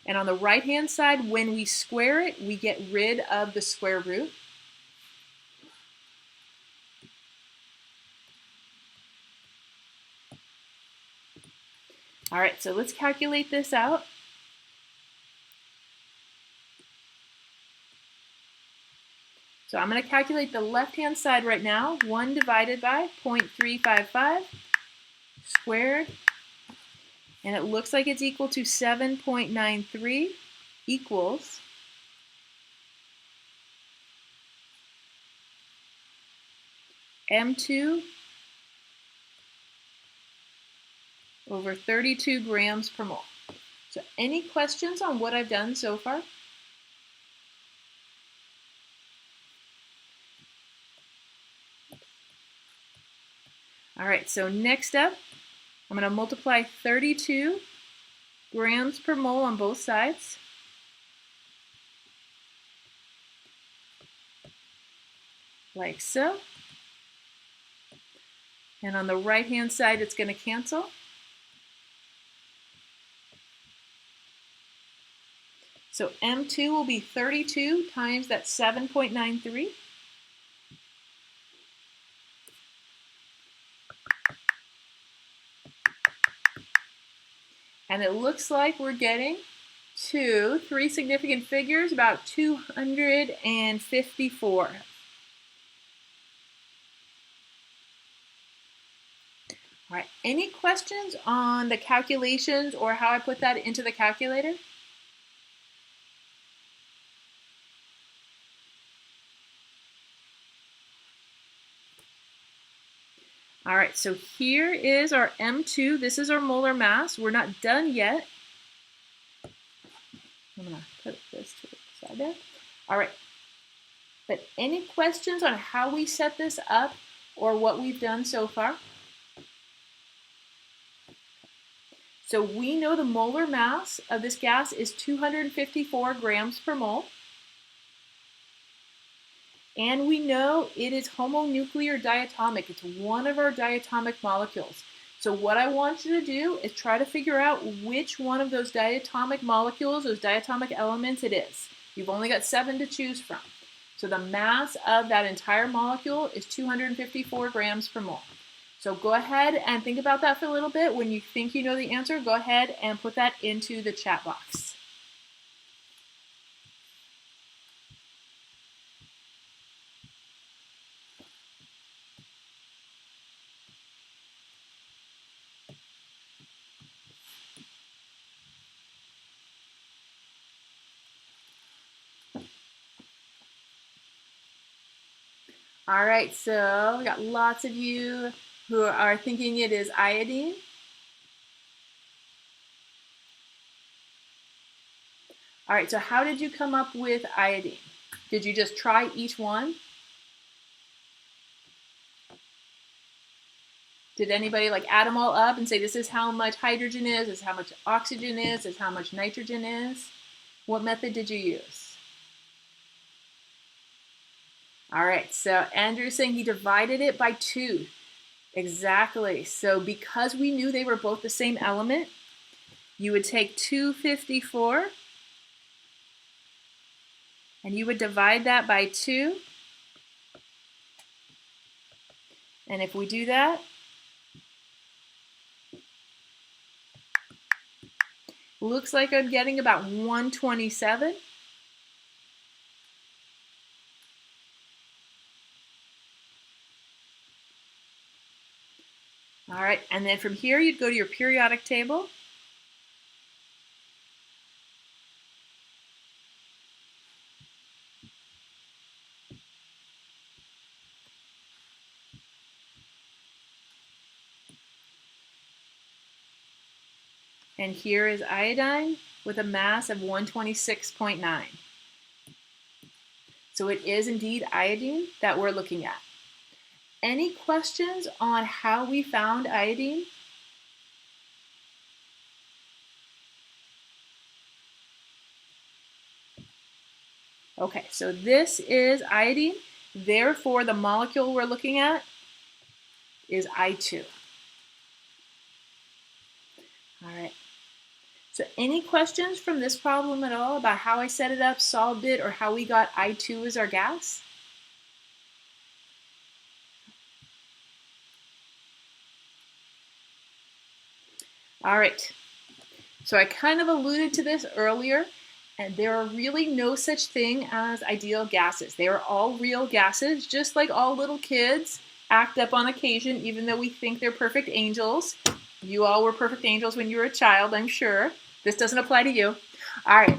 [SPEAKER 1] And on the right-hand side, when we square it, we get rid of the square root. All right, so let's calculate this out. So I'm going to calculate the left-hand side right now. 1 divided by 0.355 squared. And it looks like it's equal to 7.93 equals M2 over 32 grams per mole. So any questions on what I've done so far? All right, so next up, I'm going to multiply 32 grams per mole on both sides. Like so. And on the right-hand side, it's going to cancel. So M2 will be 32 times that 7.93. And it looks like we're getting to three significant figures, about 254. All right, any questions on the calculations or how I put that into the calculator? All right, so here is our M2. This is our molar mass. We're not done yet. I'm gonna put this to the side there. All right, but any questions on how we set this up or what we've done so far? So we know the molar mass of this gas is 254 grams per mole. And we know it is homonuclear diatomic. It's one of our diatomic molecules. So what I want you to do is try to figure out which one of those diatomic molecules, those diatomic elements it is. You've only got 7 to choose from. So the mass of that entire molecule is 254 grams per mole. So go ahead and think about that for a little bit. When you think you know the answer, go ahead and put that into the chat box. All right, so we got lots of you who are thinking it is iodine. All right, so how did you come up with iodine? Did you just try each one? Did anybody like add them all up and say this is how much hydrogen is, this is how much oxygen is, this is how much nitrogen is? What method did you use? All right, so Andrew's saying he divided it by 2. Exactly. So because we knew they were both the same element, you would take 254 and you would divide that by 2. And if we do that, looks like I'm getting about 127. All right, and then from here you'd go to your periodic table. And here is iodine with a mass of 126.9. So it is indeed iodine that we're looking at. Any questions on how we found iodine? Okay, so this is iodine. Therefore, the molecule we're looking at is I2. All right. So any questions from this problem at all about how I set it up, solved it, or how we got I2 as our gas? All right. So I kind of alluded to this earlier, and there are really no such thing as ideal gases. They are all real gases, just like all little kids act up on occasion, even though we think they're perfect angels. You all were perfect angels when you were a child, I'm sure. This doesn't apply to you. All right.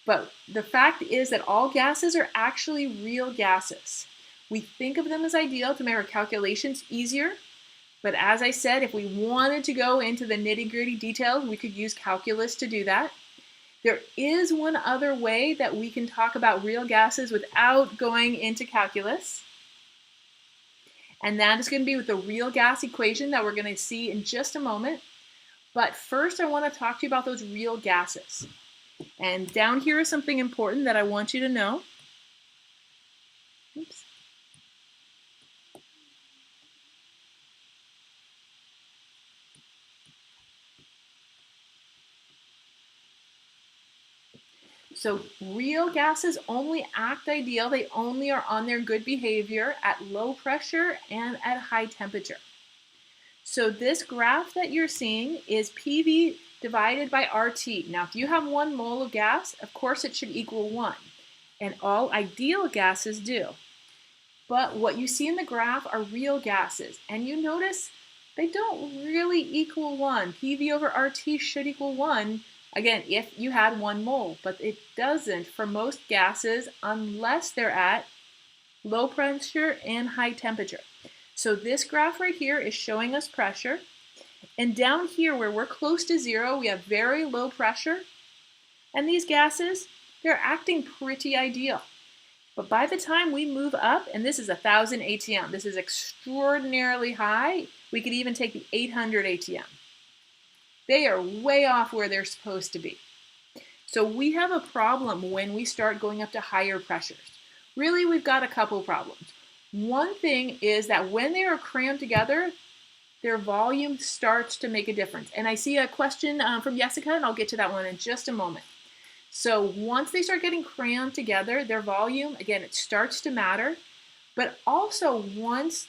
[SPEAKER 1] But the fact is that all gases are actually real gases. We think of them as ideal to make our calculations easier. But as I said, if we wanted to go into the nitty-gritty details, we could use calculus to do that. There is one other way that we can talk about real gases without going into calculus. And that is going to be with the real gas equation that we're going to see in just a moment. But first, I want to talk to you about those real gases. And down here is something important that I want you to know. Oops. So real gases only act ideal. They only are on their good behavior at low pressure and at high temperature. So this graph that you're seeing is PV divided by RT. Now, if you have 1 mole of gas, of course it should equal 1. And all ideal gases do. But what you see in the graph are real gases. And you notice they don't really equal 1. PV over RT should equal 1. Again, if you had 1 mole, but it doesn't for most gases unless they're at low pressure and high temperature. So this graph right here is showing us pressure. And down here where we're close to 0, we have very low pressure. And these gases, they're acting pretty ideal. But by the time we move up, and this is 1,000 ATM, this is extraordinarily high. We could even take the 800 ATM. They are way off where they're supposed to be. So we have a problem when we start going up to higher pressures. Really, we've got a couple problems. One thing is that when they are crammed together, their volume starts to make a difference. And I see a question from Jessica, and I'll get to that one in just a moment. So once they start getting crammed together, their volume, again, it starts to matter. But also once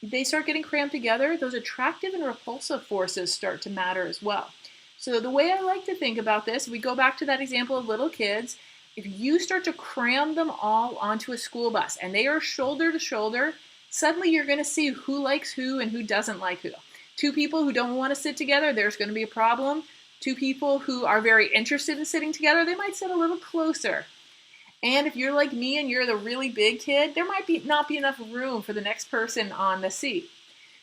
[SPEAKER 1] they start getting crammed together, those attractive and repulsive forces start to matter as well. So the way I like to think about this, we go back to that example of little kids. If you start to cram them all onto a school bus and they are shoulder to shoulder, suddenly you're going to see who likes who and who doesn't like who. 2 people who don't want to sit together, there's going to be a problem. 2 people who are very interested in sitting together, they might sit a little closer. And if you're like me and you're the really big kid, there might not be enough room for the next person on the seat.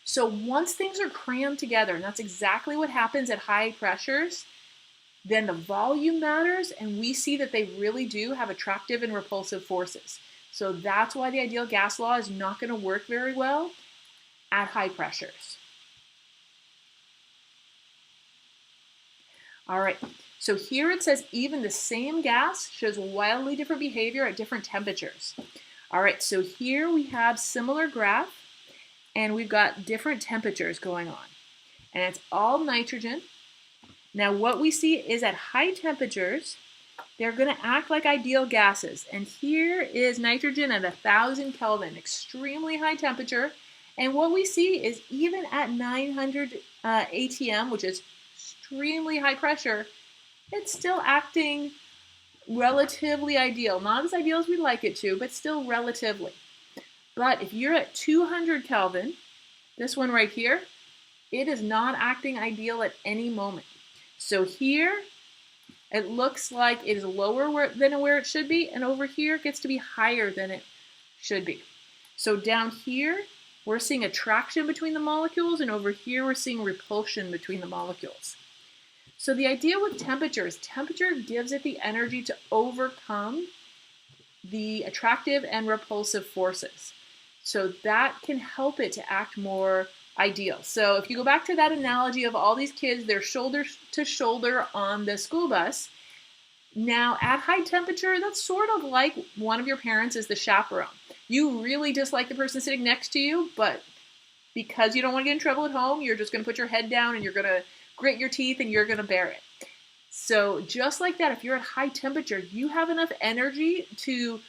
[SPEAKER 1] So once things are crammed together, and that's exactly what happens at high pressures, then the volume matters, and we see that they really do have attractive and repulsive forces. So that's why the ideal gas law is not going to work very well at high pressures. All right, so here it says even the same gas shows wildly different behavior at different temperatures. All right, so here we have similar graph, and we've got different temperatures going on. And it's all nitrogen. Now what we see is at high temperatures, they're going to act like ideal gases. And here is nitrogen at 1,000 Kelvin, extremely high temperature. And what we see is even at 900 ATM, which is extremely high pressure, it's still acting relatively ideal. Not as ideal as we'd like it to, but still relatively. But if you're at 200 Kelvin, this one right here, it is not acting ideal at any moment. So here, it looks like it is lower than where it should be, and over here it gets to be higher than it should be. So down here, we're seeing attraction between the molecules, and over here we're seeing repulsion between the molecules. So the idea with temperature is temperature gives it the energy to overcome the attractive and repulsive forces. So that can help it to act more ideal. So if you go back to that analogy of all these kids, they're shoulder to shoulder on the school bus. Now at high temperature, that's sort of like one of your parents is the chaperone. You really dislike the person sitting next to you, but because you don't want to get in trouble at home, you're just going to put your head down and you're going to grit your teeth and you're going to bear it. So just like that, if you're at high temperature, you have enough energy to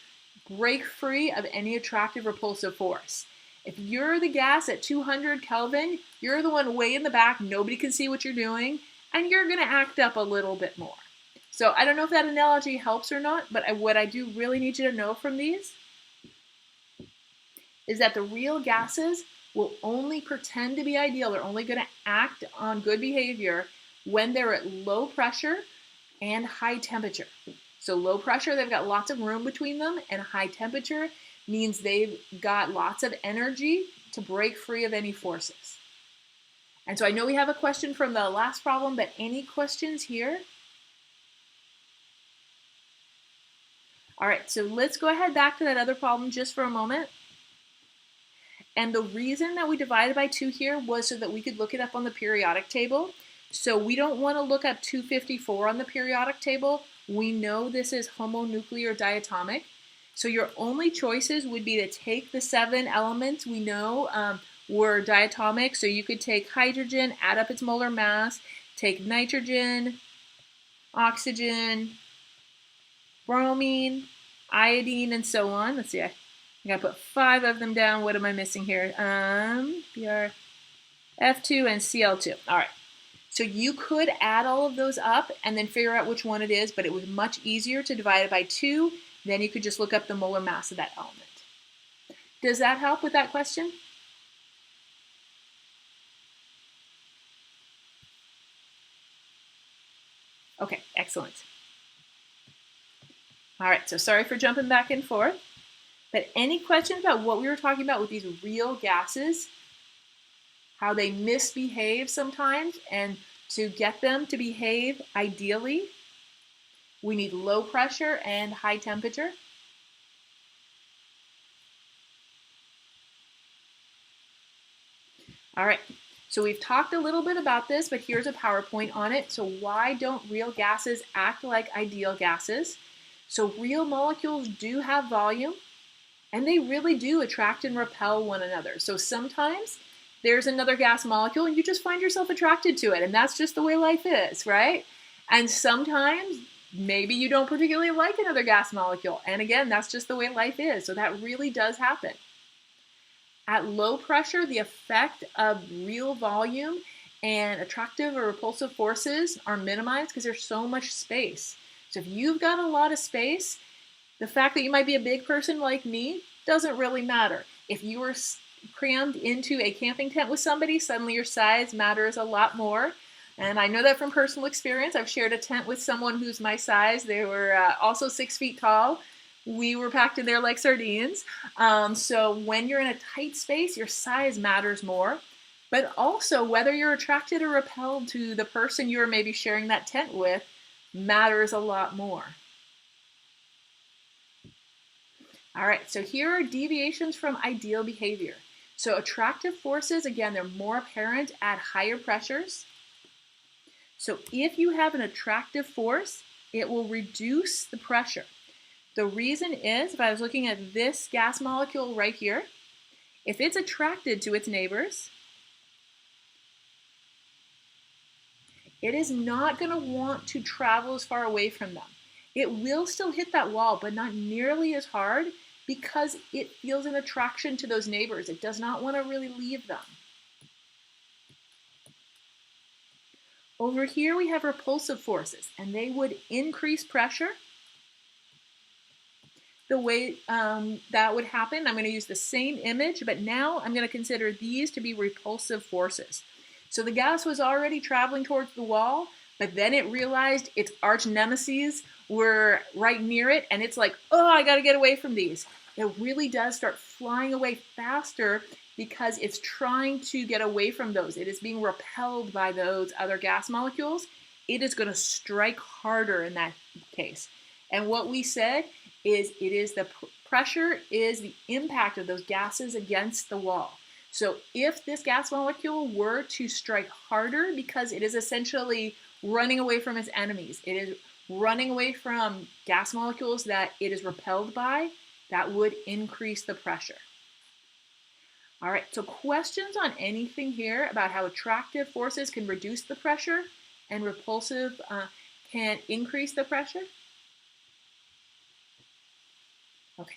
[SPEAKER 1] break free of any attractive repulsive force. If you're the gas at 200 Kelvin, you're the one way in the back, nobody can see what you're doing, and you're going to act up a little bit more. So I don't know if that analogy helps or not, but what I do really need you to know from these is that the real gases will only pretend to be ideal. They're only going to act on good behavior when they're at low pressure and high temperature. So low pressure, they've got lots of room between them, and high temperature means they've got lots of energy to break free of any forces. And so I know we have a question from the last problem, but any questions here? All right, so let's go ahead back to that other problem just for a moment. And the reason that we divided by 2 here was so that we could look it up on the periodic table. So we don't want to look up 254 on the periodic table. We know this is homonuclear diatomic. So your only choices would be to take the 7 elements we know were diatomic. So you could take hydrogen, add up its molar mass, take nitrogen, oxygen, bromine, iodine, and so on. Let's see, I gotta put 5 of them down. What am I missing here? Br, F2 and Cl2. All right. So you could add all of those up and then figure out which one it is, but it was much easier to divide it by 2. Then you could just look up the molar mass of that element. Does that help with that question? Okay, excellent. All right, so sorry for jumping back and forth, but any questions about what we were talking about with these real gases, how they misbehave sometimes, and to get them to behave ideally, we need low pressure and high temperature? All right, so we've talked a little bit about this, but here's a PowerPoint on it. So why don't real gases act like ideal gases? So real molecules do have volume, and they really do attract and repel one another. So sometimes there's another gas molecule and you just find yourself attracted to it, and that's just the way life is, right? And sometimes maybe you don't particularly like another gas molecule, and again, that's just the way life is. So that really does happen. At low pressure, the effect of real volume and attractive or repulsive forces are minimized because there's so much space. So if you've got a lot of space, the fact that you might be a big person like me doesn't really matter. If you were crammed into a camping tent with somebody, suddenly your size matters a lot more. And I know that from personal experience. I've shared a tent with someone who's my size. They were also 6 feet tall. We were packed in there like sardines. So when you're in a tight space, your size matters more. But also whether you're attracted or repelled to the person you're maybe sharing that tent with matters a lot more. All right, so here are deviations from ideal behavior. So attractive forces, again, they're more apparent at higher pressures. So if you have an attractive force, it will reduce the pressure. The reason is, if I was looking at this gas molecule right here, if it's attracted to its neighbors, it is not going to want to travel as far away from them. It will still hit that wall, but not nearly as hard because it feels an attraction to those neighbors. It does not want to really leave them. Over here we have repulsive forces, and they would increase pressure. The way that would happen, I'm going to use the same image, but now I'm going to consider these to be repulsive forces. So the gas was already traveling towards the wall, but then it realized its arch nemesis were right near it, and it's like, oh, I got to get away from these. It really does start flying away faster because it's trying to get away from those. It is being repelled by those other gas molecules. It is going to strike harder in that case. And what we said is it is the pressure is the impact of those gases against the wall. So if this gas molecule were to strike harder because it is essentially running away from its enemies, it is running away from gas molecules that it is repelled by, that would increase the pressure. All right, so questions on anything here about how attractive forces can reduce the pressure and repulsive can increase the pressure? Okay.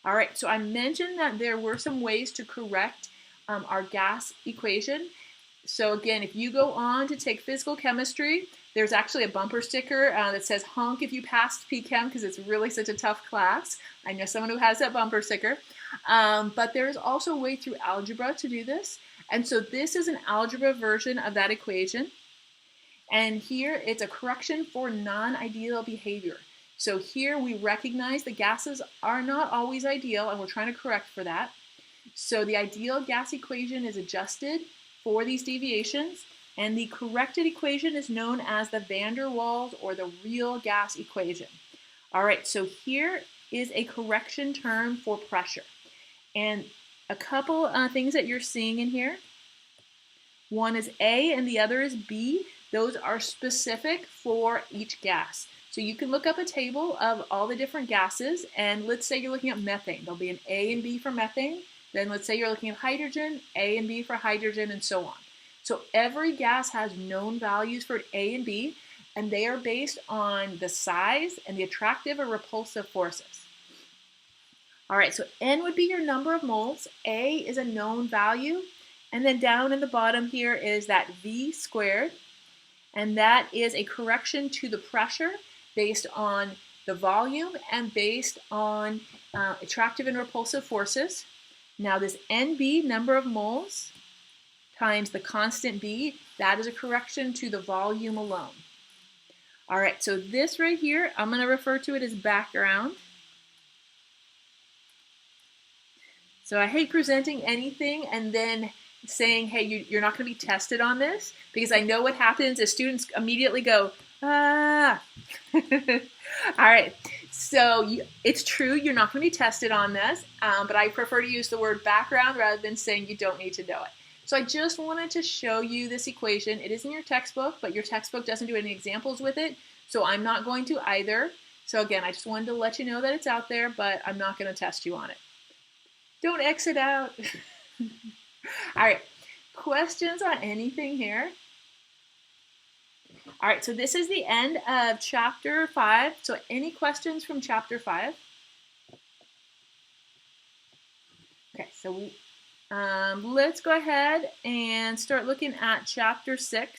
[SPEAKER 1] All right, so I mentioned that there were some ways to correct our gas equation. So again, if you go on to take physical chemistry, there's actually a bumper sticker that says honk if you passed P-Chem because it's really such a tough class. I know someone who has that bumper sticker. But there is also a way through algebra to do this. And so this is an algebra version of that equation. And here it's a correction for non-ideal behavior. So here we recognize the gases are not always ideal, and we're trying to correct for that. So the ideal gas equation is adjusted for these deviations, and the corrected equation is known as the van der Waals or the real gas equation. All right, so here is a correction term for pressure. And a couple things that you're seeing in here. One is A and the other is B. Those are specific for each gas. So you can look up a table of all the different gases, and let's say you're looking at methane. There'll be an A and B for methane. Then let's say you're looking at hydrogen, A and B for hydrogen, and so on. So every gas has known values for A and B, and they are based on the size and the attractive or repulsive forces. All right, so N would be your number of moles. A is a known value. And then down in the bottom here is that V squared. And that is a correction to the pressure based on the volume and based on attractive and repulsive forces. Now this NB, number of moles, times the constant B, that is a correction to the volume alone. All right, so this right here, I'm going to refer to it as background. So I hate presenting anything and then saying, hey, you're not going to be tested on this, because I know what happens is students immediately go, ah. All right, so it's true, you're not going to be tested on this, but I prefer to use the word background rather than saying you don't need to know it. So I just wanted to show you this equation. It is in your textbook, but your textbook doesn't do any examples with it, so I'm not going to either. So again, I just wanted to let you know that it's out there, but I'm not going to test you on it. Don't exit out. All right, questions on anything here? All right, so this is the end of chapter 5. So any questions from chapter 5? Okay, so let's go ahead and start looking at chapter 6.